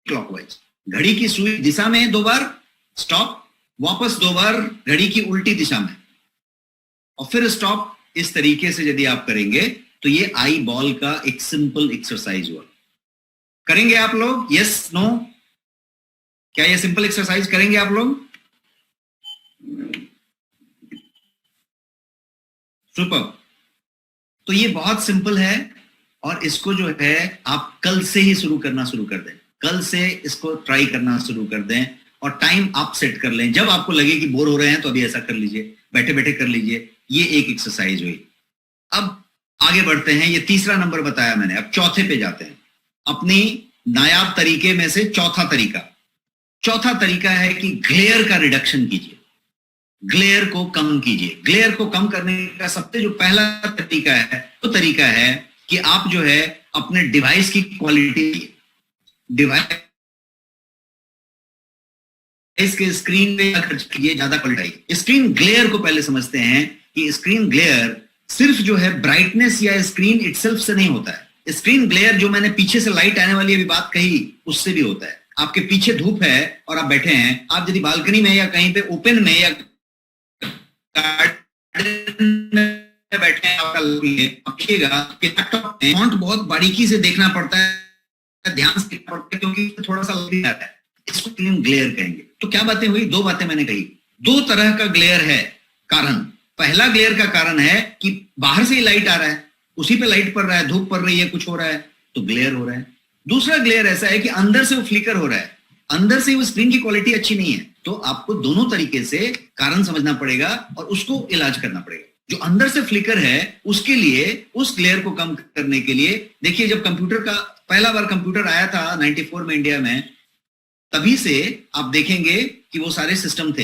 क्लॉकवाइज। घड़ी की सुई दिशा में 2 बार स्टॉप, वापस 2 बार घड़ी की उल्टी दिशा में, और फिर स्टॉप। इस तरीके से यदि आप करेंगे तो ये आई बॉल का एक सिंपल एक्सरसाइज हुआ। करेंगे आप लोग? Yes, no? क्या ये सिंपल एक्सरसाइज करेंगे आप लोग? सुपर। तो ये बहुत सिंपल है, और इसको जो है आप कल से ही शुरू करना शुरू कर दें। कल से इसको ट्राई करना शुरू कर दें, और टाइम आप सेट कर लें। जब आपको लगे कि बोर हो रहे हैं तो अभी ऐसा कर लीजिए, बैठे बैठे कर लीजिए। ये एक एक्सरसाइज हुई। अब आगे बढ़ते हैं। ये तीसरा नंबर बताया मैंने, अब चौथे पे जाते हैं। अपनी नायाब तरीके में से चौथा तरीका है कि ग्लेयर का रिडक्शन कीजिए, ग्लेयर को कम कीजिए। ग्लेयर को कम करने का सबसे जो पहला तरीका है, वो तरीका है कि आप जो है अपने डिवाइस की क्वालिटी, डिवाइस के स्क्रीन पे खर्च कीजिए, ज्यादा क्वालिटी। स्क्रीन ग्लेयर को पहले समझते हैं कि स्क्रीन ग्लेयर सिर्फ जो है ब्राइटनेस या स्क्रीन इटसेल्फ से नहीं होता है। स्क्रीन ग्लेयर जो मैंने पीछे से लाइट आने वाली अभी बात कही, उससे भी होता है। आपके पीछे धूप है और आप बैठे हैं, आप यदि बालकनी में या कहीं पे ओपन में या बैठे हैं, लैपटॉप में फॉन्ट बहुत बारीकी से देखना पड़ता है, ध्यान से देखना पड़ता है, क्योंकि थोड़ा सा लग आता है। इसको स्क्रीन ग्लेयर कहेंगे। तो क्या बातें हुई? 2 बातें मैंने कही। 2 तरह का ग्लेयर है कारण। पहला ग्लेयर का कारण है कि बाहर से ही लाइट आ रहा है, उसी पे लाइट पड़ रहा है, धूप पड़ रही है, कुछ हो रहा है, तो ग्लेयर हो रहा है। दूसरा ग्लेयर ऐसा है कि अंदर से वो फ्लिकर हो रहा है, अंदर से वो स्क्रीन की क्वालिटी अच्छी नहीं है। तो आपको दोनों तरीके से कारण समझना पड़ेगा और उसको इलाज करना पड़ेगा। जो अंदर से फ्लिकर है, उसके लिए, उस ग्लेयर को कम करने के लिए, देखिए जब कंप्यूटर का पहला बार कंप्यूटर आया था 94 में इंडिया में, तभी से आप देखेंगे कि वो सारे सिस्टम थे।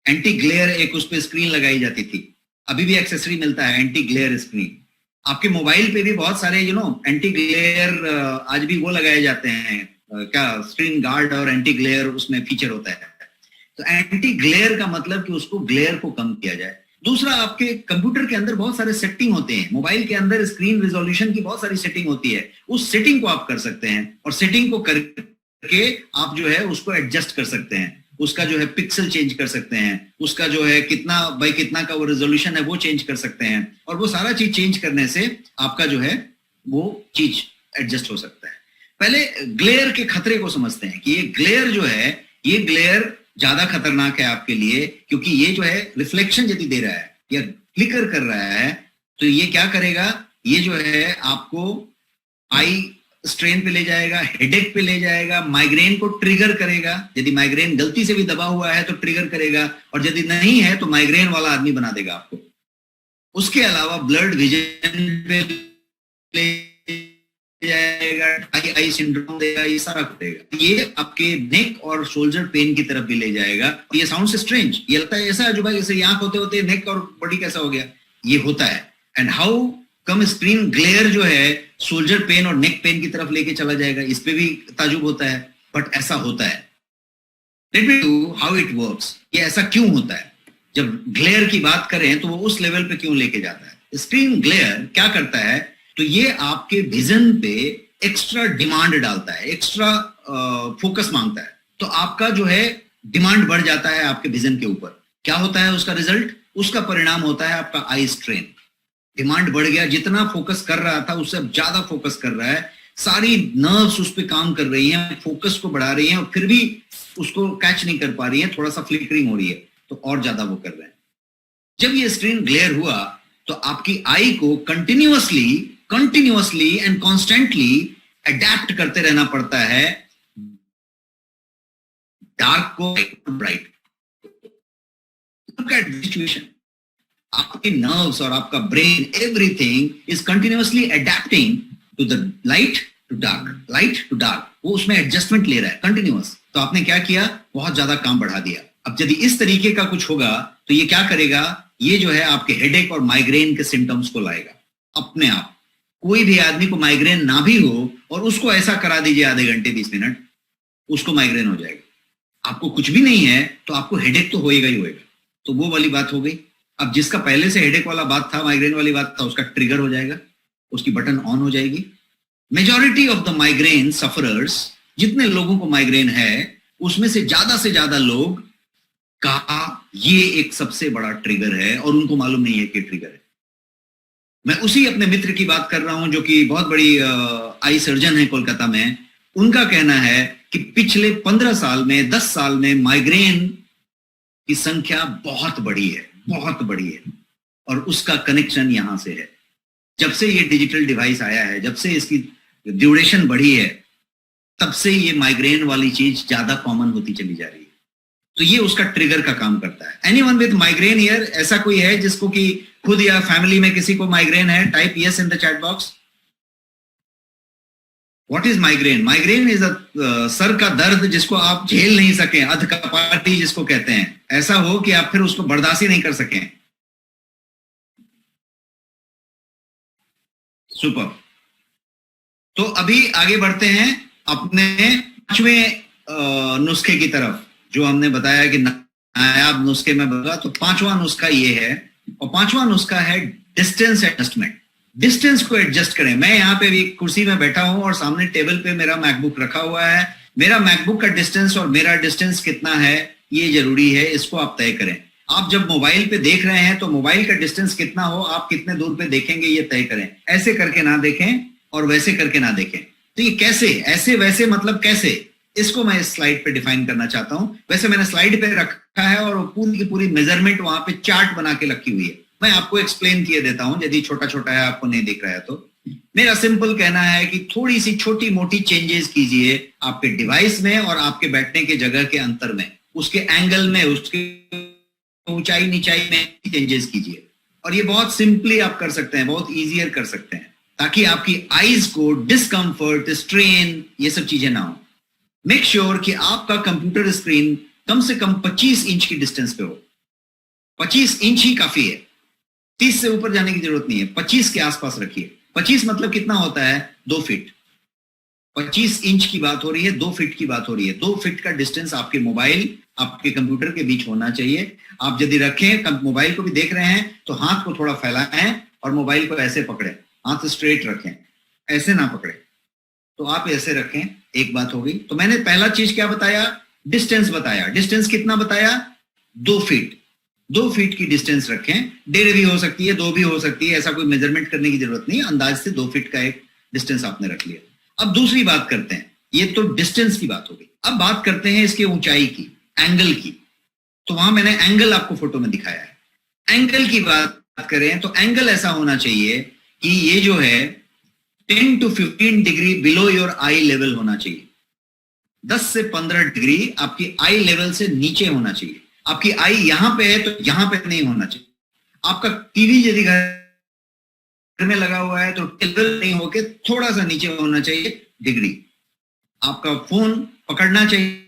एंटी ग्लेयर एक उस पर स्क्रीन लगाई जाती थी। अभी भी एक्सेसरी मिलता है एंटी ग्लेयर स्क्रीन। आपके मोबाइल पे भी बहुत सारे एंटी ग्लेयर आज भी वो लगाए जाते हैं, क्या स्क्रीन गार्ड और एंटी ग्लेयर उसमें फीचर होता है। तो एंटी ग्लेयर का मतलब कि उसको ग्लेयर को कम किया जाए। दूसरा, आपके कंप्यूटर के अंदर बहुत सारे सेटिंग होते हैं, मोबाइल के अंदर स्क्रीन रिजोल्यूशन की बहुत सारी सेटिंग होती है। उस सेटिंग को आप कर सकते हैं, और सेटिंग को करके आप जो है उसको एडजस्ट कर सकते हैं। उसका जो है पिक्सल चेंज कर सकते हैं, उसका जो है कितना बाई कितना का वो रेजोल्यूशन है वो चेंज कर सकते हैं, और वो सारा चीज चेंज करने से आपका जो है वो चीज एडजस्ट हो सकता है। पहले ग्लेयर के खतरे को समझते हैं कि ये ग्लेयर जो है, ये ग्लेयर ज्यादा खतरनाक है आपके लिए, क्योंकि ये जो है रिफ्लेक्शन यदि दे रहा है या फ्लिकर कर रहा है, तो ये क्या करेगा? ये जो है आपको आई स्ट्रेन पे ले जाएगा, हेडेक पे ले जाएगा, माइग्रेन को ट्रिगर करेगा। यदि माइग्रेन गलती से भी दबा हुआ है तो ट्रिगर करेगा, और यदि नहीं है तो माइग्रेन वाला आदमी बना देगा आपको। उसके अलावा ब्लड विजन पे ले जाएगा, आई सिंड्रोम देगा, ये सारा करेगा। ये आपके नेक और शोल्डर पेन की तरफ भी ले जाएगा। ये साउंड से स्ट्रेंज, ये लगता है ऐसा है जो भाई जैसे आंख होते होते नेक और बॉडी कैसा हो गया, ये होता है। And how come screen glare जो है शोल्डर पेन और नेक पेन की तरफ लेके चला जाएगा, इस पे भी ताजुब होता है, बट ऐसा होता है। Let me do how it works, ये ऐसा क्यों होता है। जब ग्लेयर की बात करें तो वो उस लेवल पे क्यों लेके जाता है। स्क्रीन ग्लेयर क्या करता है, तो ये आपके विजन पे एक्स्ट्रा डिमांड डालता है, एक्स्ट्रा फोकस मांगता है। तो आपका जो है डिमांड बढ़ जाता है आपके विजन के ऊपर। क्या होता है उसका रिजल्ट, उसका परिणाम होता है आपका आई स्ट्रेन। डिमांड बढ़ गया, जितना फोकस कर रहा था उससे अब ज्यादा फोकस कर रहा है, सारी नर्व्स उस पर काम कर रही हैं, फोकस को बढ़ा रही हैं, और फिर भी उसको कैच नहीं कर पा रही है, थोड़ा सा फ्लिकरिंग हो रही है, तो और ज्यादा वो कर रहे हैं। जब ये स्क्रीन ग्लेयर हुआ तो आपकी आई को कंटिन्यूअसली एंड कॉन्स्टेंटली अडेप्ट करते रहना पड़ता है डार्क को bright. Look at the situation, आपके नर्व्स और आपका brain everything is continuously adapting to the light to dark, light to dark, वो उसमें एडजस्टमेंट ले रहा है कंटिन्यूअस। तो आपने क्या किया, बहुत ज्यादा काम बढ़ा दिया। अब यदि इस तरीके का कुछ होगा तो ये क्या करेगा, ये जो है आपके हेडेक और माइग्रेन के सिम्टम्स को लाएगा अपने आप। कोई भी आदमी को माइग्रेन ना भी हो और उसको ऐसा करा दीजिए आधे घंटे 20 मिनट, उसको माइग्रेन हो जाएगा। आपको कुछ भी नहीं है तो आपको हेडेक तो होएगा ही होएगा। तो वो वाली बात हो गई। अब जिसका पहले से हेडेक वाला बात था, माइग्रेन वाली बात था, उसका ट्रिगर हो जाएगा, उसकी बटन ऑन हो जाएगी। Majority of the migraine sufferers, जितने लोगों को माइग्रेन है उसमें से ज्यादा लोग का ये एक सबसे बड़ा ट्रिगर है और उनको मालूम नहीं है कि ट्रिगर है। मैं उसी अपने मित्र की बात कर रहा हूं जो कि बहुत बड़ी आई सर्जन है कोलकाता में। उनका कहना है कि पिछले 15 साल में, 10 साल में माइग्रेन की संख्या बहुत बढ़ी है, बहुत बढ़ी है। और उसका कनेक्शन यहां से है। जब से ये डिजिटल डिवाइस आया है, जब से इसकी ड्यूरेशन बढ़ी है, तब से ये माइग्रेन वाली चीज ज्यादा कॉमन होती चली जा रही है। तो ये उसका ट्रिगर का काम करता है। एनीवन विद माइग्रेन हियर, ऐसा कोई है जिसको कि खुद या फैमिली में किसी को माइग्रेन है? Type yes in the chat box. What is migraine? Migraine is sir का दर्द जिसको आप झेल नहीं सके, अधकपाटी जिसको कहते हैं। ऐसा हो कि आप फिर उसको बर्दाश्त ही नहीं कर सकें। सुपर। तो अभी आगे बढ़ते हैं अपने 5वें नुस्खे की तरफ, जो हमने बताया कि नायाब नुस्खे में बता। तो 5वां नुस्खा ये है, और 5वां नुस्खा है डिस्टेंस एडजस्टमेंट। डिस्टेंस को एडजस्ट करें। मैं यहाँ पे भी कुर्सी में बैठा हूं और सामने टेबल पे मेरा मैकबुक रखा हुआ है। मेरा मैकबुक का डिस्टेंस और मेरा डिस्टेंस कितना है ये जरूरी है, इसको आप तय करें। आप जब मोबाइल पे देख रहे हैं तो मोबाइल का डिस्टेंस कितना हो, आप कितने दूर पे देखेंगे ये तय करें। ऐसे करके ना देखें और वैसे करके ना देखें। तो ये कैसे, ऐसे वैसे मतलब कैसे, इसको मैं इस स्लाइड पे डिफाइन करना चाहता हूं। वैसे मैंने स्लाइड पे रखा है और पूरी की पूरी मेजरमेंट वहां पे चार्ट बना के रखी हुई है। मैं आपको एक्सप्लेन किए देता हूं, यदि छोटा छोटा है आपको नहीं दिख रहा है तो। मेरा सिंपल कहना है कि थोड़ी सी छोटी मोटी चेंजेस कीजिए आपके डिवाइस में और आपके बैठने के जगह के अंतर में, उसके एंगल में, उसके ऊंचाई नीचाई में चेंजेस कीजिए। और ये बहुत सिंपली आप कर सकते हैं, बहुत इजियर कर सकते हैं, ताकि आपकी आईज को डिस्कंफर्ट, स्ट्रेन, ये सब चीजें ना हो। मेक श्योर कि आपका कंप्यूटर स्क्रीन कम से कम 25 इंच की डिस्टेंस पे हो। 25 इंच ही काफी है, 30 से ऊपर जाने की जरूरत नहीं है। 25 के आसपास रखिए। 25 मतलब कितना होता है? 2 फीट। 25 इंच की बात हो रही है, 2 फीट की बात हो रही है। 2 फीट का डिस्टेंस आपके मोबाइल, आपके कंप्यूटर के बीच होना चाहिए। आप यदि रखें, मोबाइल को भी देख रहे हैं तो हाथ को थोड़ा फैलाएं और मोबाइल को ऐसे पकड़ें, हाथ स्ट्रेट रखें, ऐसे ना पकड़े। तो आप ऐसे रखें। एक बात हो गई। तो मैंने पहला चीज क्या बताया? डिस्टेंस बताया। डिस्टेंस कितना बताया? 2 फीट। 2 फीट की डिस्टेंस रखें। 1.5 भी हो सकती है, 2 भी हो सकती है, ऐसा कोई मेजरमेंट करने की जरूरत नहीं। अंदाज से 2 फीट का एक डिस्टेंस आपने रख लिया। अब दूसरी बात करते हैं। ये तो डिस्टेंस की बात हो गई। अब बात करते हैं इसके ऊंचाई की, एंगल की। तो वहां मैंने एंगल आपको फोटो में दिखाया है। एंगल की बात करें तो एंगल ऐसा होना चाहिए कि ये जो है 10 to 15 degree below your I level होना चाहिए। 10 से 15 डिग्री आपकी आई लेवल से नीचे होना चाहिए। आपकी आई यहां पे है तो यहां पे नहीं होना चाहिए। आपका टीवी यदि घर में लगा हुआ है तो लेवल नहीं होके थोड़ा सा नीचे होना चाहिए डिग्री। आपका फोन पकड़ना चाहिए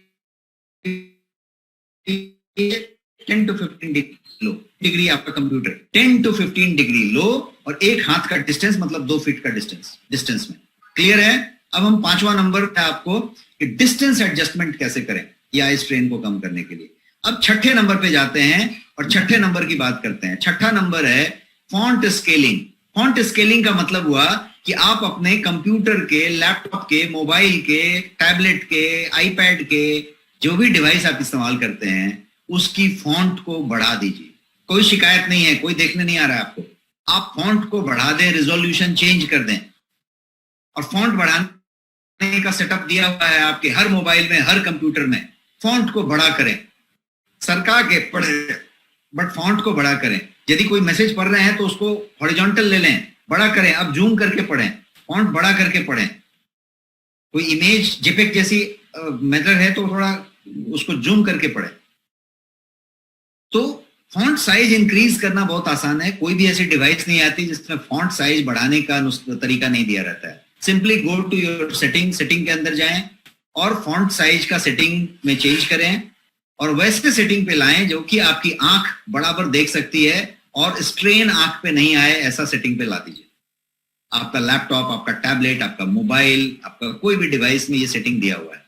10 to 15 डिग्री लो, डिग्री आपका कंप्यूटर 10 to 15 डिग्री लो, और एक हाथ का डिस्टेंस मतलब 2 फीट का डिस्टेंस में। क्लियर है? अब हम 5वां नंबर पे आपको कि डिस्टेंस एडजस्टमेंट कैसे करें या इस स्ट्रेन को कम करने के लिए। अब 6ठे नंबर पे जाते हैं और 6ठे नंबर की बात करते हैं। 6ठा नंबर है फॉन्ट स्केलिंग। फॉन्ट स्केलिंग का मतलब हुआ कि आप अपने कंप्यूटर के, लैपटॉप के, मोबाइल के, टैबलेट के, आईपैड के, जो भी डिवाइस आप इस्तेमाल करते हैं उसकी फॉन्ट को बढ़ा दीजिए। कोई शिकायत नहीं है, कोई देखने नहीं आ रहा है आपको। आप फॉन्ट को बढ़ा दें, रिजोल्यूशन चेंज कर दें, और फॉन्ट बढ़ाने का सेटअप दिया हुआ है आपके हर मोबाइल में, हर कंप्यूटर में। फॉन्ट को बड़ा करें, सरका के पढ़े बट फॉन्ट को बड़ा करें। यदि कोई मैसेज पढ़ रहे हैं तो उसको हॉरिजॉन्टल ले लें, बड़ा करें। अब जूम करके पढ़ें, फॉन्ट बड़ा करके पढ़ें। कोई इमेज जेपेग जैसी मेथड है तो थोड़ा उसको जूम करके पढ़ें। तो फॉन्ट साइज इंक्रीज करना बहुत आसान है। कोई भी ऐसी डिवाइस नहीं आती जिसमें फॉन्ट साइज बढ़ाने का तरीका नहीं दिया रहता है। Simply go to your setting के अंदर जाएं और फॉन्ट साइज का सेटिंग में चेंज करें, और वैसे सेटिंग पे लाएं जो कि आपकी आंख बराबर देख सकती है और स्ट्रेन आंख पे नहीं आए, ऐसा सेटिंग पे ला दीजिए। आपका लैपटॉप, आपका टैबलेट, आपका मोबाइल, आपका कोई भी डिवाइस में ये सेटिंग दिया हुआ है।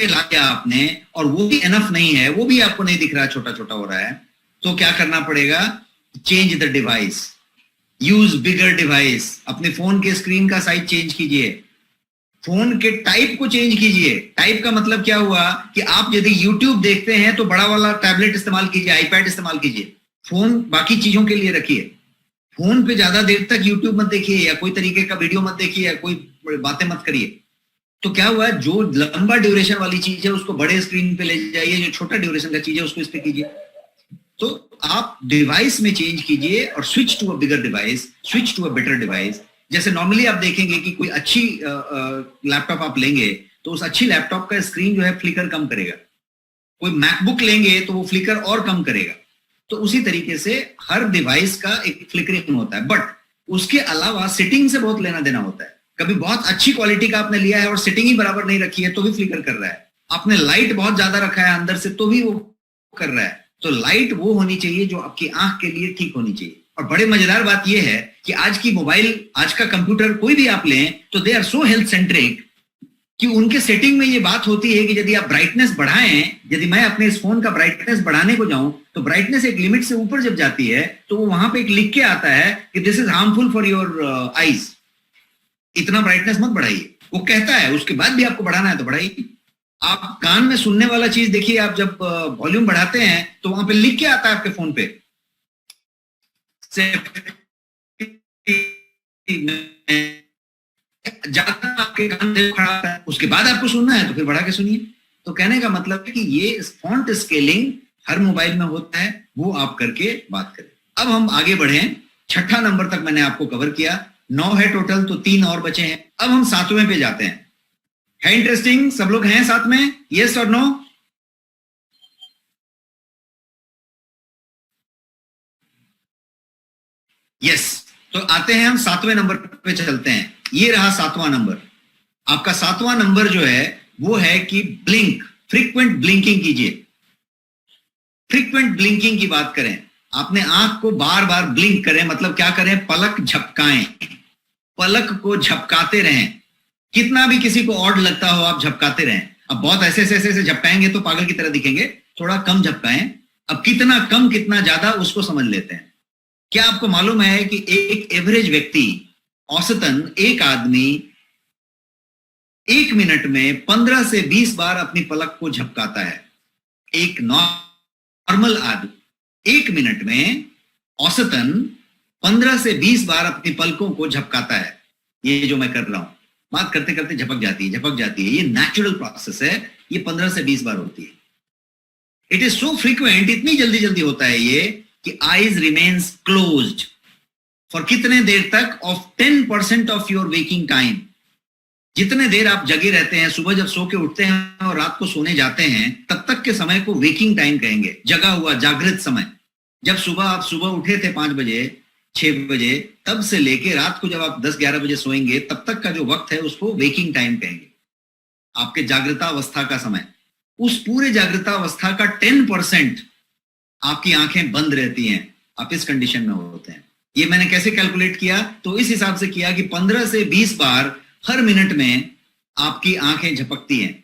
ला दिया आपने और वो भी एनफ नहीं है, वो भी आपको नहीं दिख रहा, छोटा छोटा हो रहा है, तो क्या करना पड़ेगा? Change the device, use bigger device. अपने फोन के स्क्रीन का साइज चेंज कीजिए, फोन के टाइप को चेंज कीजिए। टाइप का मतलब क्या हुआ कि आप यदि YouTube देखते हैं तो बड़ा वाला टैबलेट इस्तेमाल कीजिए, आईपैड इस्तेमाल कीजिए। फोन बाकी चीजों के लिए रखिए। फोन पे ज्यादा देर तक YouTube मत देखिए, या कोई तरीके का वीडियो मत देखिए, या कोई बातें मत करिए। तो क्या हुआ, जो लंबा ड्यूरेशन वाली चीज है उसको बड़े स्क्रीन पे ले जाइए, जो छोटा ड्यूरेशन का चीज है उसको इस पे कीजिए। तो आप डिवाइस में चेंज कीजिए और switch to a bigger device, switch to a better device. जैसे नॉर्मली आप देखेंगे कि कोई अच्छी लैपटॉप आप लेंगे तो उस अच्छी लैपटॉप का स्क्रीन जो है फ्लिकर कम करेगा। कोई मैकबुक लेंगे तो वो फ्लिकर और कम करेगा। तो उसी तरीके से हर डिवाइस का एक फ्लिकरिंग होता है, बट उसके अलावा सेटिंग से बहुत लेना देना होता है। कभी बहुत अच्छी क्वालिटी का आपने लिया है और सेटिंग ही बराबर नहीं रखी है तो भी फ्लिकर कर रहा है। आपने लाइट बहुत ज्यादा रखा है अंदर से तो भी वो कर रहा है। तो लाइट वो होनी चाहिए जो आपकी आंख के लिए ठीक होनी चाहिए। और बड़े मजेदार बात यह है कि आज की मोबाइल, आज का कंप्यूटर कोई भी आप लें तो they are so health centric कि उनके सेटिंग में ये बात होती है कि यदि आप ब्राइटनेस बढ़ाएं, यदि मैं अपने इस फोन का ब्राइटनेस बढ़ाने को जाऊं तो ब्राइटनेस एक लिमिट से ऊपर जब जाती है तो वो वहां पे एक लिख के आता है कि this is harmful for your eyes, इतना ब्राइटनेस मत बढ़ाइए। वो कहता है, उसके बाद भी आपको बढ़ाना है तो बढ़ाइए। आप कान में सुनने वाला चीज देखिए, आप जब वॉल्यूम बढ़ाते हैं तो वहां पे लिख के आता है आपके फोन पे ज्यादा आपके कान से खड़ा है, उसके बाद आपको सुनना है तो फिर बढ़ा के सुनिए। तो कहने का मतलब है कि ये फॉन्ट स्केलिंग हर मोबाइल में होता है, वो आप करके बात करें। अब हम आगे बढ़े। 6ठा नंबर तक मैंने आपको कवर किया, 9 है टोटल, तो 3 और बचे हैं। अब हम 7वें पे जाते हैं। है इंटरेस्टिंग? सब लोग हैं साथ में? यस और नो? यस। तो आते हैं हम 7वें नंबर पे चलते हैं। ये रहा 7वां नंबर। आपका 7वां नंबर जो है वो है कि ब्लिंक, फ्रीक्वेंट ब्लिंकिंग कीजिए। फ्रीक्वेंट ब्लिंकिंग की बात करें, आपने आंख को बार बार ब्लिंक करें, मतलब क्या करें? पलक झपकाएं, पलक को झपकाते रहें। कितना भी किसी को ऑड लगता हो आप झपकाते रहें। अब बहुत ऐसे ऐसे झपकाएंगे तो पागल की तरह दिखेंगे, थोड़ा कम झपकाएं। अब कितना कम कितना ज्यादा उसको समझ लेते हैं। क्या आपको मालूम है कि एक एवरेज व्यक्ति, औसतन एक आदमी 1 मिनट में 15 से 20 बार अपनी पलक को झपकाता है। एक नॉर्मल आदमी 1 मिनट में औसतन 15 से 20 बार अपनी पलकों को झपकाता है। ये जो मैं कर रहा हूं, बात करते करते झपक जाती है। ये नेचुरल प्रोसेस है, ये 15 से 20 बार होती है। इट इज सो फ्रीक्वेंट, इतनी जल्दी जल्दी होता है ये कि आईज रिमेन्स क्लोज्ड फॉर कितने देर तक, of 10% of your waking time. जितने देर आप जगे रहते हैं, सुबह जब सो के उठते हैं और रात को सोने जाते हैं, तब तक के समय को वेकिंग टाइम कहेंगे, जगा हुआ जागृत समय। जब आप सुबह उठे थे 5 बजे 6 बजे, तब से लेके रात को जब आप 10-11 बजे सोएंगे, तब तक का जो वक्त है उसको वेकिंग टाइम कहेंगे, आपके जागृतावस्था का समय। उस पूरे जागृतावस्था का 10% आपकी आंखें बंद रहती हैं, आप इस कंडीशन में होते हैं। ये मैंने कैसे कैलकुलेट किया, तो इस हिसाब से किया कि 15 से 20 बार हर मिनट में आपकी आंखें झपकती हैं।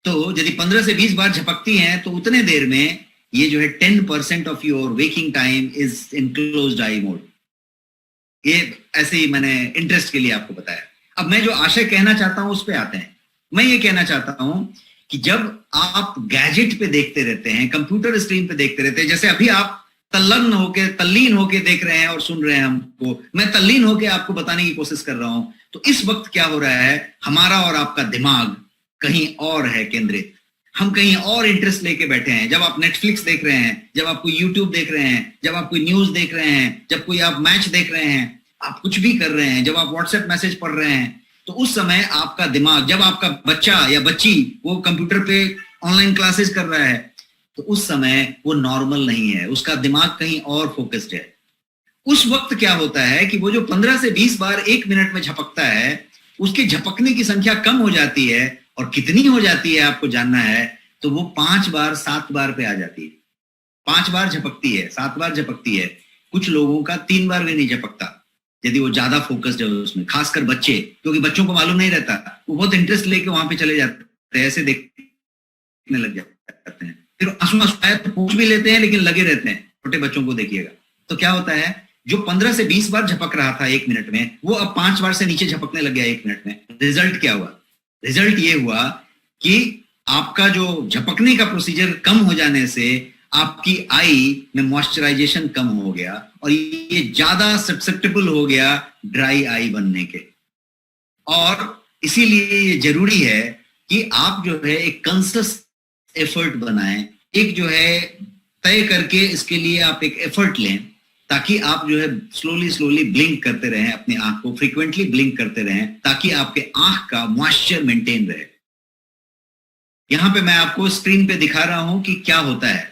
तो यदि 15 से 20 बार झपकती हैं, तो उतने देर में ये जो है 10% of your waking time is in closed I mode. ये ऐसे ही मैंने इंटरेस्ट के लिए आपको बताया। अब मैं जो आशय कहना चाहता हूं उस पे आते हैं। मैं ये कहना चाहता हूं कि जब आप गैजेट पे देखते रहते हैं, कंप्यूटर स्क्रीन पे देखते रहते हैं, जैसे अभी आप तल्लीन होके देख रहे हैं और सुन रहे हैं हमको, मैं तल्लीन होके आपको बताने की कोशिश कर रहा हूं, तो इस वक्त क्या हो रहा है, हमारा और आपका दिमाग कहीं और है केंद्रित। हम कहीं और इंटरेस्ट लेके बैठे हैं। जब आप नेटफ्लिक्स देख रहे हैं, जब आप कोई यूट्यूब देख रहे हैं, जब आप कोई न्यूज देख रहे हैं, जब कोई आप मैच देख रहे हैं, आप कुछ भी कर रहे हैं, जब आप व्हाट्सएप मैसेज पढ़ रहे हैं, तो उस समय आपका दिमाग, जब आपका बच्चा या बच्ची वो कंप्यूटर पे ऑनलाइन क्लासेस कर रहा है, तो उस समय वो नॉर्मल नहीं है, उसका दिमाग कहीं और फोकस्ड है। उस वक्त क्या होता है कि वो जो 15 से 20 बार 1 मिनट में झपकता है, उसके झपकने की संख्या कम हो जाती है। और कितनी हो जाती है आपको जानना है, तो वो 5 बार 7 बार पे आ जाती है। 5 बार झपकती है, 7 बार झपकती है। कुछ लोगों का 3 बार भी नहीं झपकता, यदि वो ज्यादा फोकस्ड है उसमें, खासकर बच्चे, क्योंकि बच्चों को मालूम नहीं रहता, वो बहुत इंटरेस्ट लेके वहां पे चले जाते हैं, ऐसे देखने लग जाते हैं। फिर आंसू आए तो पूछ भी लेते हैं, लेकिन लगे रहते हैं। छोटे बच्चों को देखिएगा तो क्या होता है, जो 15 से 20 बार झपक रहा था 1 मिनट में, वो अब 5 बार से नीचे झपकने लग गया 1 मिनट में। रिजल्ट क्या हुआ? रिजल्ट ये हुआ कि आपका जो झपकने का प्रोसीजर कम हो जाने से आपकी आई में मॉइस्चराइजेशन कम हो गया और ये ज्यादा सब्सेप्टेबल हो गया ड्राई आई बनने के। और इसीलिए ये जरूरी है कि आप जो है एक कंसियस एफर्ट बनाएं, एक जो है तय करके इसके लिए आप एक एफर्ट लें, ताकि आप जो है स्लोली ब्लिंक करते रहें, अपनी आंख को फ्रीक्वेंटली ब्लिंक करते रहें, ताकि आपके आंख का मॉइस्चर मेंटेन रहे। यहां पे मैं आपको स्क्रीन पे दिखा रहा हूं कि क्या होता है।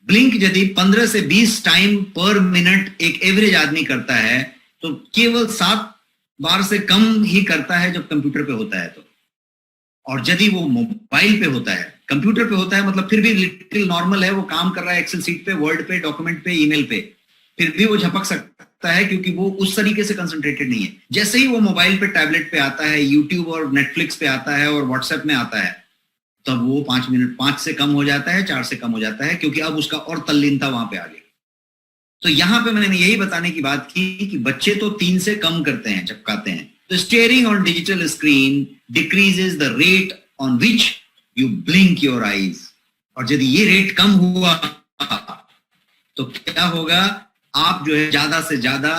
ब्लिंक यदि 15 से 20 टाइम पर मिनट एक एवरेज आदमी करता है, तो केवल 7 बार से कम ही करता है जब कंप्यूटर पे होता है। तो और यदि वो मोबाइल पे होता है, कंप्यूटर पे होता है, मतलब फिर भी लिटिल नॉर्मल है, वो काम कर रहा है एक्सेल सीट पे, वर्ड पे, डॉक्यूमेंट पे, ईमेल पे, फिर भी वो झपक सकता है, क्योंकि वो उस तरीके से कंसंट्रेटेड नहीं है। जैसे ही वो मोबाइल पे, टैबलेट पे आता है, यूट्यूब और नेटफ्लिक्स पे आता है और व्हाट्सएप में आता है, तब वो 5 से कम हो जाता है, 4 से कम हो जाता है, क्योंकि अब उसका और तल्लीनता वहां पे आ गई। तो यहां पे मैंने यही बताने की बात की कि बच्चे तो 3 से कम करते हैं, झपकाते हैं। तो steering on digital screen decreases the rate on which you blink your eyes. और यदि ये रेट कम हुआ तो क्या होगा, आप जो है ज्यादा से ज्यादा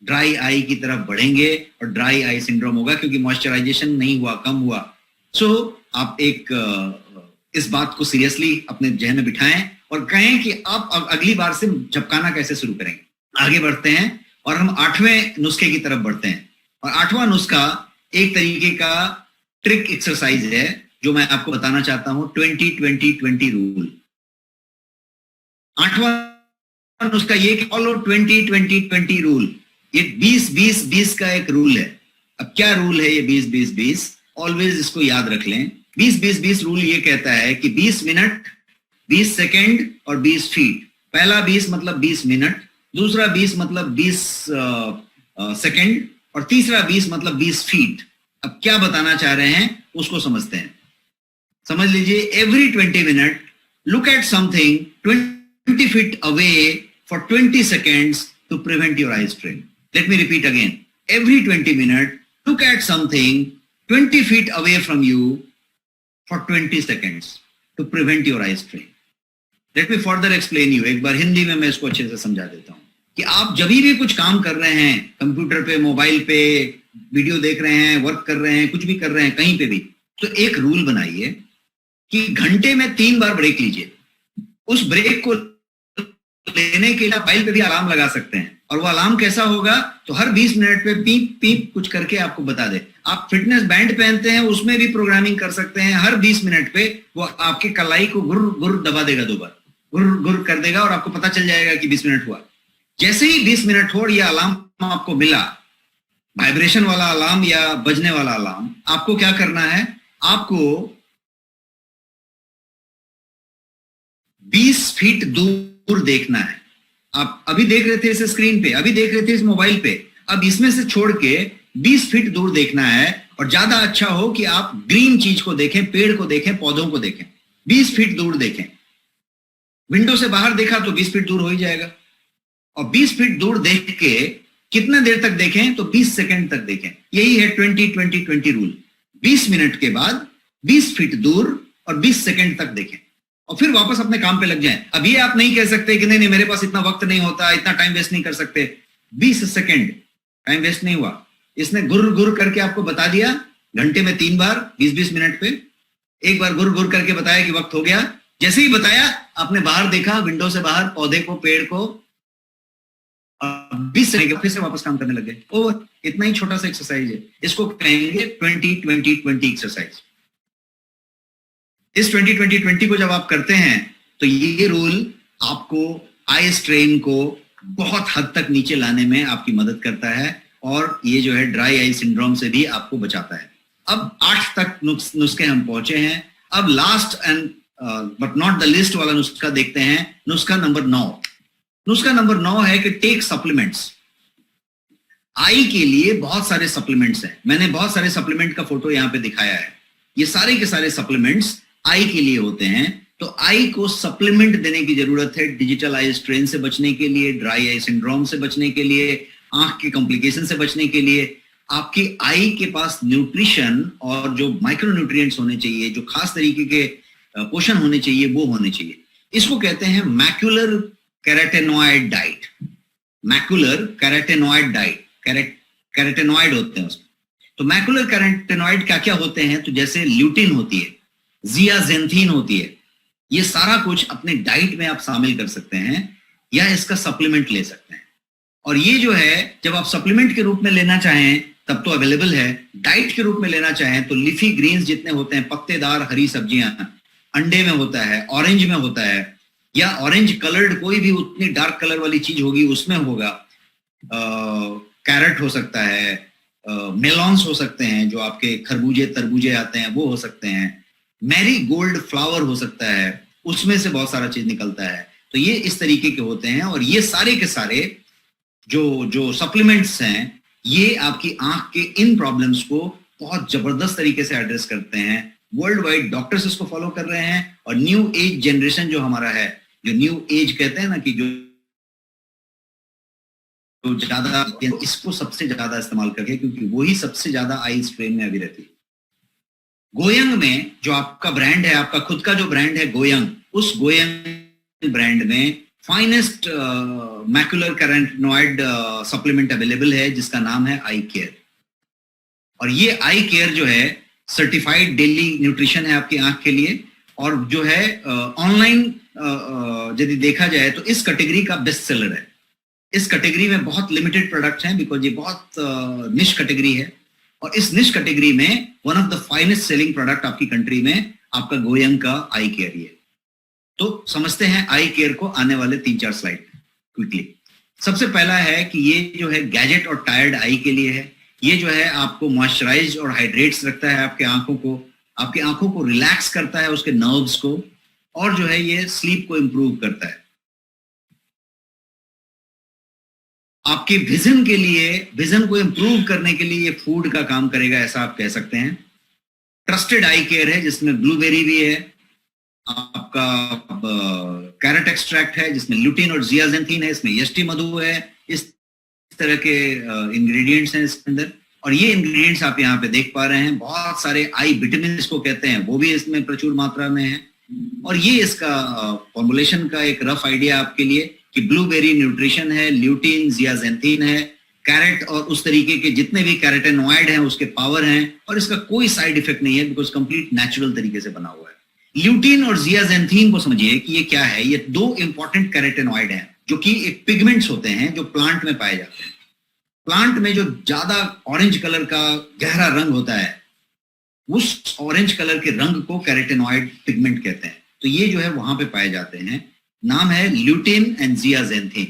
ड्राई आई की तरफ बढ़ेंगे और ड्राई आई सिंड्रोम होगा, क्योंकि मॉइस्चराइजेशन नहीं हुआ, कम हुआ। सो आप एक इस बात को सीरियसली अपने जहन में बिठाएं और कहें कि आप अगली बार से झपकाना कैसे शुरू करेंगे। आगे बढ़ते हैं और हम 8वें नुस्खे की तरफ बढ़ते हैं। और 8वां नुस्खा एक तरीके का ट्रिक एक्सरसाइज है जो मैं आपको बताना चाहता हूं, 20-20-20 रूल। 8वां नुस्खा ये कि फॉलो 20-20-20 रूल। ये 20-20-20 का एक रूल है। अब क्या रूल है ये 20-20-20? ऑलवेज इसको याद रख लें। 20-20-20 रूल ये कहता है कि 20 मिनट, 20 सेकेंड और 20 फीट। पहला 20 मतलब 20 मिनट, दूसरा 20 मतलब 20 सेकेंड और तीसरा 20 मतलब 20 फीट। अब क्या बताना चाह रहे हैं उसको समझते हैं। समझ लीजिए, every 20 minute look at something 20 feet away for 20 seconds to prevent your eye strain. Let me repeat again. Every 20 minutes, look at something 20 feet away from you for 20 seconds to prevent your eye strain. Let me further explain you. एक बार हिंदी में मैं इसको अच्छे से समझा देता हूं कि आप जब भी कुछ काम कर रहे हैं, कंप्यूटर पे, मोबाइल पे, वीडियो देख रहे हैं, वर्क कर रहे हैं, कुछ भी कर रहे हैं, कहीं पे भी, तो एक रूल बनाइए कि घंटे में 3 बार ब्रेक लीजिए। उस ब्रेक को लेने के लिए मोबाइल पे भी अलार्म लगा सकते हैं, और वो अलार्म कैसा होगा, तो हर 20 मिनट पे पीप पीप कुछ करके आपको बता दे। आप फिटनेस बैंड पहनते हैं, उसमें भी प्रोग्रामिंग कर सकते हैं, हर 20 मिनट पे वो आपके कलाई को गुर गुर दबा देगा, 2 बार गुर गुर कर देगा, और आपको पता चल जाएगा कि 20 मिनट हुआ। जैसे ही 20 मिनट हो और ये अलार्म आपको मिला, वाइब्रेशन वाला अलार्म या बजने वाला अलार्म, आपको क्या करना है, आपको 20 फीट दूर देखना है। आप अभी देख रहे थे इस स्क्रीन पे, अभी देख रहे थे इस मोबाइल पे, अब इसमें से छोड़ के 20 फीट दूर देखना है, और ज्यादा अच्छा हो कि आप ग्रीन चीज को देखें, पेड़ को देखें, पौधों को देखें, 20 फीट दूर देखें। विंडो से बाहर देखा तो 20 फीट दूर हो ही जाएगा, और 20 फीट दूर देख के कितने देर तक देखें, तो 20 सेकंड तक देखें। यही है 20-20-20 रूल। 20 मिनट के बाद 20 फीट दूर और 20 सेकंड तक देखें, और फिर वापस अपने काम पे लग जाएं। अब ये आप नहीं कह सकते कि नहीं मेरे पास इतना वक्त नहीं होता, इतना टाइम वेस्ट नहीं कर सकते। 20 सेकंड टाइम वेस्ट नहीं हुआ, इसने गुर गुर करके आपको बता दिया, घंटे में 3 बार 20-20 मिनट पे, एक बार गुर गुर करके बताया कि वक्त हो गया। जैसे ही बताया, आपने बाहर देखा, विंडो से बाहर, पौधे को, पेड़ को, 20 सेकंड फिर से वापस काम करने लगे। ओवर। इतना ही छोटा सा एक्सरसाइज है, इसको कहेंगे 20-20-20 एक्सरसाइज। इस 20-20-20 को जब आप करते हैं तो ये रूल आपको आई स्ट्रेन को बहुत हद तक नीचे लाने में आपकी मदद करता है, और ये जो है ड्राई आई सिंड्रोम से भी आपको बचाता है। अब 8 तक नुस्खे हम पहुंचे हैं। अब last and but not the list वाला नुस्खा देखते हैं, नुस्खा नंबर 9। नुस्खा नंबर 9 है कि टेक सप्लीमेंट्स। आई के लिए बहुत सारे सप्लीमेंट्स हैं, मैंने बहुत सारे सप्लीमेंट का फोटो यहाँ पे दिखाया है। ये सारे के सारे सप्लीमेंट्स आई के लिए होते हैं। तो आई को सप्लीमेंट देने की जरूरत है, डिजिटल आई स्ट्रेन से बचने के लिए, ड्राई आई सिंड्रोम से बचने के लिए, आंख के कॉम्प्लिकेशन से बचने के लिए। आपकी आई के पास न्यूट्रिशन और जो माइक्रो न्यूट्रिएंट्स होने चाहिए, जो खास तरीके के पोषण होने चाहिए, वो होने चाहिए। इसको कहते हैं macular carotenoid diet. Macular carotenoid diet, carotenoid होते हैं उसमें। तो मैक्यूलर कैरोटेनॉइड क्या क्या होते हैं, तो जैसे ल्यूटिन होती है, जियाजेंथीन होती है, ये सारा कुछ अपने डाइट में आप शामिल कर सकते हैं या इसका सप्लीमेंट ले सकते हैं। और ये जो है, जब आप सप्लीमेंट के रूप में लेना चाहें तब तो अवेलेबल है, डाइट के रूप में लेना चाहें तो लीफी ग्रीन्स जितने होते हैं, पत्तेदार हरी सब्जियां, अंडे में होता है, ऑरेंज में होता है, या ऑरेंज कलर्ड कोई भी उतनी डार्क कलर वाली चीज होगी उसमें होगा। कैरेट हो सकता है, मेलॉन्स हो सकते हैं, जो आपके खरबूजे तरबूजे आते हैं वो हो सकते हैं, मैरी गोल्ड फ्लावर हो सकता है, उसमें से बहुत सारा चीज निकलता है। तो ये इस तरीके के होते हैं, और ये सारे के सारे जो सप्लीमेंट्स हैं, ये आपकी आंख के इन प्रॉब्लम्स को बहुत जबरदस्त तरीके से एड्रेस करते हैं। वर्ल्ड वाइड डॉक्टर्स इसको फॉलो कर रहे हैं, और न्यू एज जनरेशन जो हमारा है, जो न्यू एज कहते हैं ना, कि जो ज्यादा इसको सबसे ज्यादा इस्तेमाल करके, क्योंकि वही सबसे ज्यादा आई स्ट्रेन में अभी रहती है। गोयंग में जो आपका ब्रांड है, आपका खुद का जो ब्रांड है गोयंग, उस गोयंग ब्रांड में finest macular carotenoid supplement available है, जिसका नाम है आई केयर। और ये आई केयर जो है सर्टिफाइड डेली न्यूट्रिशन है आपकी आंख के लिए, और जो है ऑनलाइन यदि देखा जाए तो इस कैटेगरी का बेस्ट सेलर है। इस कैटेगरी में बहुत लिमिटेड प्रोडक्ट्स हैं, बिकॉज ये बहुत निश कैटेगरी है, और इस निश कैटेगरी में one of the finest selling product आपकी कंट्री में आपका गोयंग का आई केयर ही है। तो समझते हैं आई केयर को आने वाले 3-4 स्लाइड क्विकली। सबसे पहला है कि ये जो है गैजेट और टायर्ड आई के लिए है। ये जो है आपको मॉइस्चराइज और हाइड्रेट्स रखता है आपके आंखों को रिलैक्स करता है, उसके नर्व्स को, और जो है ये स्लीप को इंप्रूव करता है। आपके विजन के लिए, विजन को इंप्रूव करने के लिए ये फूड का काम करेगा, ऐसा आप कह सकते हैं। ट्रस्टेड आई केयर है, जिसमें ब्लूबेरी भी है, आपका कैरेट एक्सट्रैक्ट है जिसमें ल्यूटिन और जियाजेंथीन है, इसमें यष्टि मधु है, इस तरह के इंग्रेडिएंट्स हैं इसके अंदर। और ये इंग्रेडिएंट्स आप यहाँ पे देख पा रहे हैं, बहुत सारे आई विटामिन को कहते हैं, वो भी इसमें प्रचुर मात्रा में है। और ये इसका फॉर्मुलेशन का एक रफ आइडिया आपके लिए कि ब्लूबेरी न्यूट्रिशन है, ल्यूटिन, जियाजेंथीन है, कैरेट और उस तरीके के जितने भी कैरोटेनॉइड हैं उसके पावर हैं, और इसका कोई साइड इफेक्ट नहीं है, बिकॉज कंप्लीट नेचुरल तरीके से बना हुआ है। ल्यूटिन और जियाजेंथीन को समझिए कि ये क्या है। ये 2 इंपॉर्टेंट कैरोटेनॉइड हैं, जो कि एक पिगमेंट्स होते हैं जो प्लांट में पाए जाते हैं। प्लांट में जो ज्यादा ऑरेंज कलर का गहरा रंग होता है, उस ऑरेंज कलर के रंग को कैरोटीनॉइड पिगमेंट कहते हैं। तो ये जो है वहां पे पाए जाते हैं। नाम है ल्यूटिन एंड जियाजेंथिन।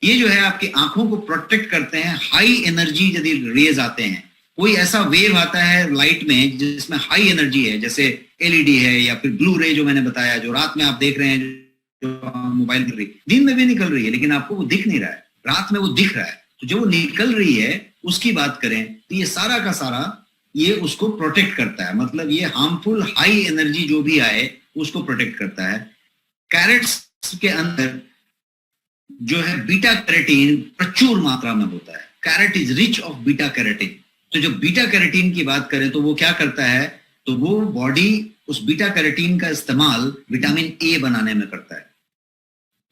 ये जो है आपकी आंखों को प्रोटेक्ट करते हैं। हाई एनर्जी यदि रेज आते हैं, कोई ऐसा वेव आता है लाइट में जिसमें हाई एनर्जी है, जैसे एलईडी है या फिर ब्लू रे जो मैंने बताया, जो रात में आप देख रहे हैं, जो मोबाइल निकल रही, दिन में भी निकल रही है लेकिन आपको वो दिख नहीं रहा है, रात में वो दिख रहा है। तो जो वो निकल रही है उसकी बात करें तो ये सारा का सारा ये उसको प्रोटेक्ट करता है। मतलब ये हार्मफुल हाई एनर्जी जो भी आए उसको प्रोटेक्ट करता है। कैरेट्स के अंदर जो है बीटा कैरोटीन प्रचुर मात्रा में होता है। Carrot is rich of beta carotene. तो जो बीटा कैरोटीन की बात करें तो वो क्या करता है, तो वो बॉडी उस बीटा कैरोटीन का इस्तेमाल विटामिन ए बनाने में करता है।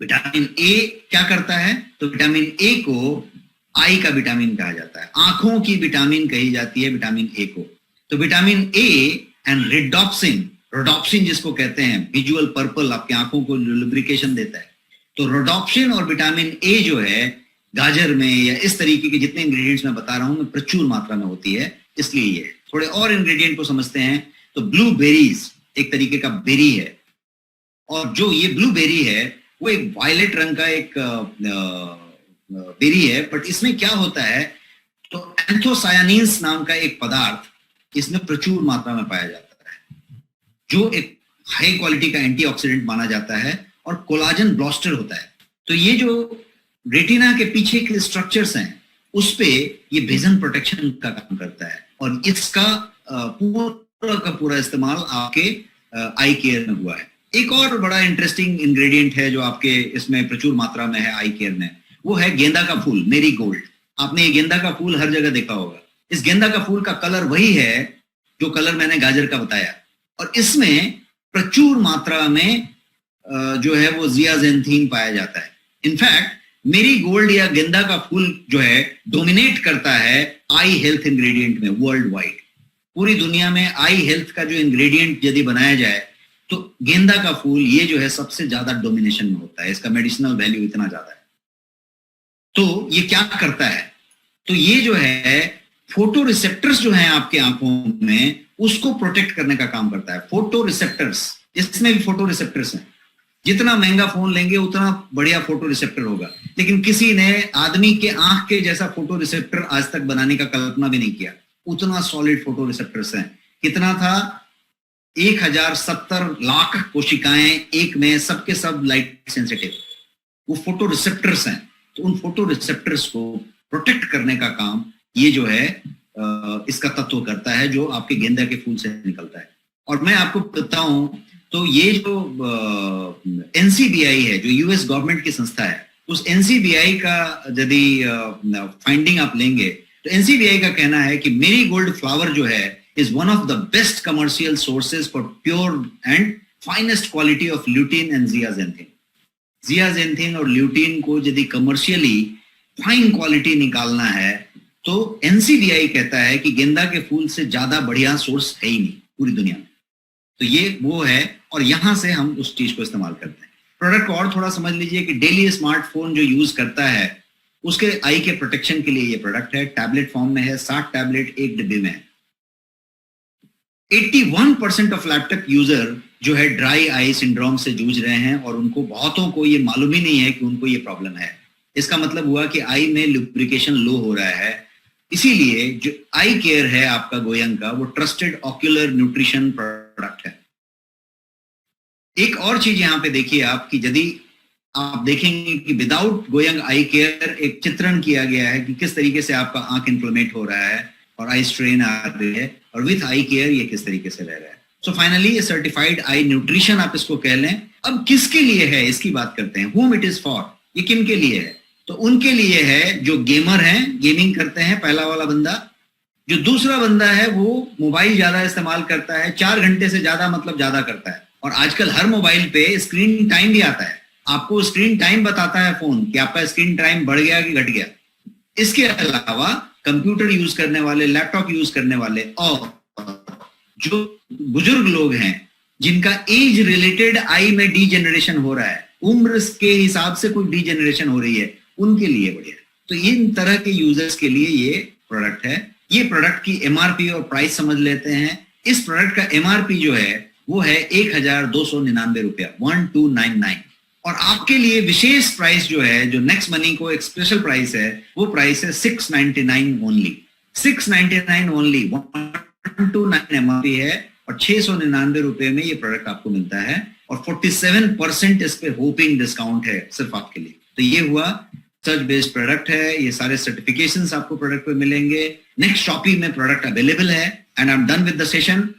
विटामिन ए क्या करता है, तो विटामिन ए को आई का विटामिन कहा जाता है, आंखों की विटामिन कही जाती है विटामिन ए को। तो विटामिन ए एंड रिडोप्सिन, रोडोप्सिन जिसको कहते हैं, विजुअल पर्पल, आपकी आंखों को लुब्रिकेशन देता है। तो रोडोप्सिन और विटामिन ए जो है गाजर में या इस तरीके के जितने इंग्रेडिएंट्स मैं बता रहा हूं में प्रचुर मात्रा में होती है, इसलिए ये। थोड़े और इंग्रेडिएंट को समझते हैं तो ब्लूबेरीज एक तरीके का बेरी है, और जो ये ब्लूबेरी है वो एक वायलेट रंग का एक बेरी है। बट इसमें क्या होता है, तो एंथोसायानिन्स नाम का एक पदार्थ इसमें प्रचुर मात्रा में पाया जाता है, जो एक हाई क्वालिटी का एंटीऑक्सीडेंट माना जाता है, और कोलाजन ब्लास्टर होता है। तो ये जो रेटिना के पीछे के स्ट्रक्चर्स हैं उस पे ये विजन प्रोटेक्शन का काम करता है, और इसका पूरा का पूरा इस्तेमाल आपके आई केयर में हुआ है। एक और बड़ा इंटरेस्टिंग इंग्रेडिएंट है जो आपके इसमें प्रचुर मात्रा में है आई केयर में, वो है गेंदा का फूल, मेरीगोल्ड। आपने ये गेंदा का फूल हर जगह देखा होगा। इस गेंदा का फूल का कलर वही है जो कलर मैंने गाजर का बताया, और इसमें प्रचुर मात्रा में जो है वो जियाजेंथिन पाया जाता है। इनफैक्ट मेरीगोल्ड या गेंदा का फूल जो है डोमिनेट करता है आई हेल्थ इंग्रेडिएंट में वर्ल्ड वाइड। पूरी दुनिया में आई हेल्थ का जो इंग्रेडिएंट यदि बनाया जाए तो गेंदा का फूल ये जो है सबसे ज्यादा डोमिनेशन में होता है, इसका मेडिसिनल वैल्यू इतना ज्यादा है। तो ये क्या करता है, तो ये जो है फोटो रिसेप्टर्स जो है आपके आंखों में उसको प्रोटेक्ट करने का काम करता है। फोटो रिसेप्टर्स, इसमें भी फोटो रिसेप्टर्स हैं। जितना महंगा फोन लेंगे उतना बढ़िया फोटो रिसेप्टर होगा, लेकिन किसी ने आदमी के आंख के जैसा फोटो रिसेप्टर आज तक बनाने का कल्पना भी नहीं किया। उतना सॉलिड फोटो रिसेप्टर्स हैं। कितना था, 1070 लाख कोशिकाएं एक में, सबके सब लाइट सेंसिटिव, वो फोटो रिसेप्टर्स हैं। तो उन फोटो रिसेप्टर्स को प्रोटेक्ट करने का काम ये जो है इसका तत्व करता है, जो आपके गेंदा के फूल से निकलता है। और मैं आपको बताऊं तो ये जो एनसीबीआई है, जो यूएस गवर्नमेंट की संस्था है, उस एनसीबीआई का यदि फाइंडिंग आप लेंगे तो एनसीबीआई का कहना है कि मेरीगोल्ड फ्लावर जो है is one of the best commercial sources for pure and finest quality of lutein and zeaxanthin. Zeaxanthin और ल्यूटिन को यदि कमर्शियली फाइन क्वालिटी निकालना है तो एनसीबीआई कहता है कि गेंदा के फूल से ज्यादा बढ़िया सोर्स है ही नहीं पूरी दुनिया में। तो ये वो है, और यहां से हम उस चीज को इस्तेमाल करते हैं। प्रोडक्ट को और थोड़ा समझ लीजिए कि डेली स्मार्टफोन जो यूज करता है उसके आई के प्रोटेक्शन के लिए ये प्रोडक्ट है। टैबलेट फॉर्म में है, 60 टैबलेट एक डिब्बे में है। 81% ऑफ लैपटॉप यूजर जो है ड्राई आई सिंड्रोम से जूझ रहे हैं, और उनको बहुतों को ये मालूम ही नहीं है कि उनको ये प्रॉब्लम है। इसका मतलब हुआ कि आई में लुब्रिकेशन लो हो रहा है। इसीलिए जो आई केयर है आपका गोयंग का, वो ट्रस्टेड ऑक्यूलर न्यूट्रिशन प्रोडक्ट है। एक और चीज यहां पे देखिए आप कि यदि आप देखेंगे कि विदाउट गोयंग आई केयर एक चित्रण किया गया है कि किस तरीके से आपका आंख इन्फ्लेमेट हो रहा है और आई स्ट्रेन आ रही है, और विथ आई केयर ये किस तरीके से रह रहा है। सो फाइनली ये सर्टिफाइड आई न्यूट्रिशन आप इसको कह लें। अब किसके लिए है इसकी बात करते हैं, whom it is for, ये किन के लिए है? तो उनके लिए है जो गेमर हैं, गेमिंग करते हैं, पहला वाला बंदा। जो दूसरा बंदा है वो मोबाइल ज्यादा इस्तेमाल करता है, 4 घंटे से ज्यादा मतलब ज्यादा करता है। और आजकल हर मोबाइल पे स्क्रीन टाइम भी आता है, आपको स्क्रीन टाइम बताता है फोन कि आपका स्क्रीन टाइम बढ़ गया कि घट गया। इसके अलावा कंप्यूटर यूज करने वाले, लैपटॉप यूज करने वाले, और जो बुजुर्ग लोग हैं जिनका एज रिलेटेड आई में डीजेनरेशन हो रहा है, उम्र के हिसाब से कोई डीजेनरेशन हो रही है, उनके लिए बढ़िया है। तो इन तरह के यूजर्स के लिए ये प्रोडक्ट है। ये प्रोडक्ट की एमआरपी और प्राइस समझ लेते हैं। इस प्रोडक्ट का एमआरपी जो है वो है 1299 रुपया, 1299। और आपके लिए विशेष प्राइस जो है, जो नेक्स्ट मनी को एक स्पेशल प्राइस है, वो प्राइस है 699 ओनली, 699 ओनली, 129 एमआरपी है और 699 रुपए में ये प्रोडक्ट आपको मिलता है और 47% इस पे होपिंग डिस्काउंट है सिर्फ आपके लिए। तो ये हुआ सर्च बेस्ड प्रोडक्ट है। ये सारे सर्टिफिकेशंस आपको प्रोडक्ट पे मिलेंगे। नेक्स्ट शॉपी में प्रोडक्ट अवेलेबल है and I am done with the session.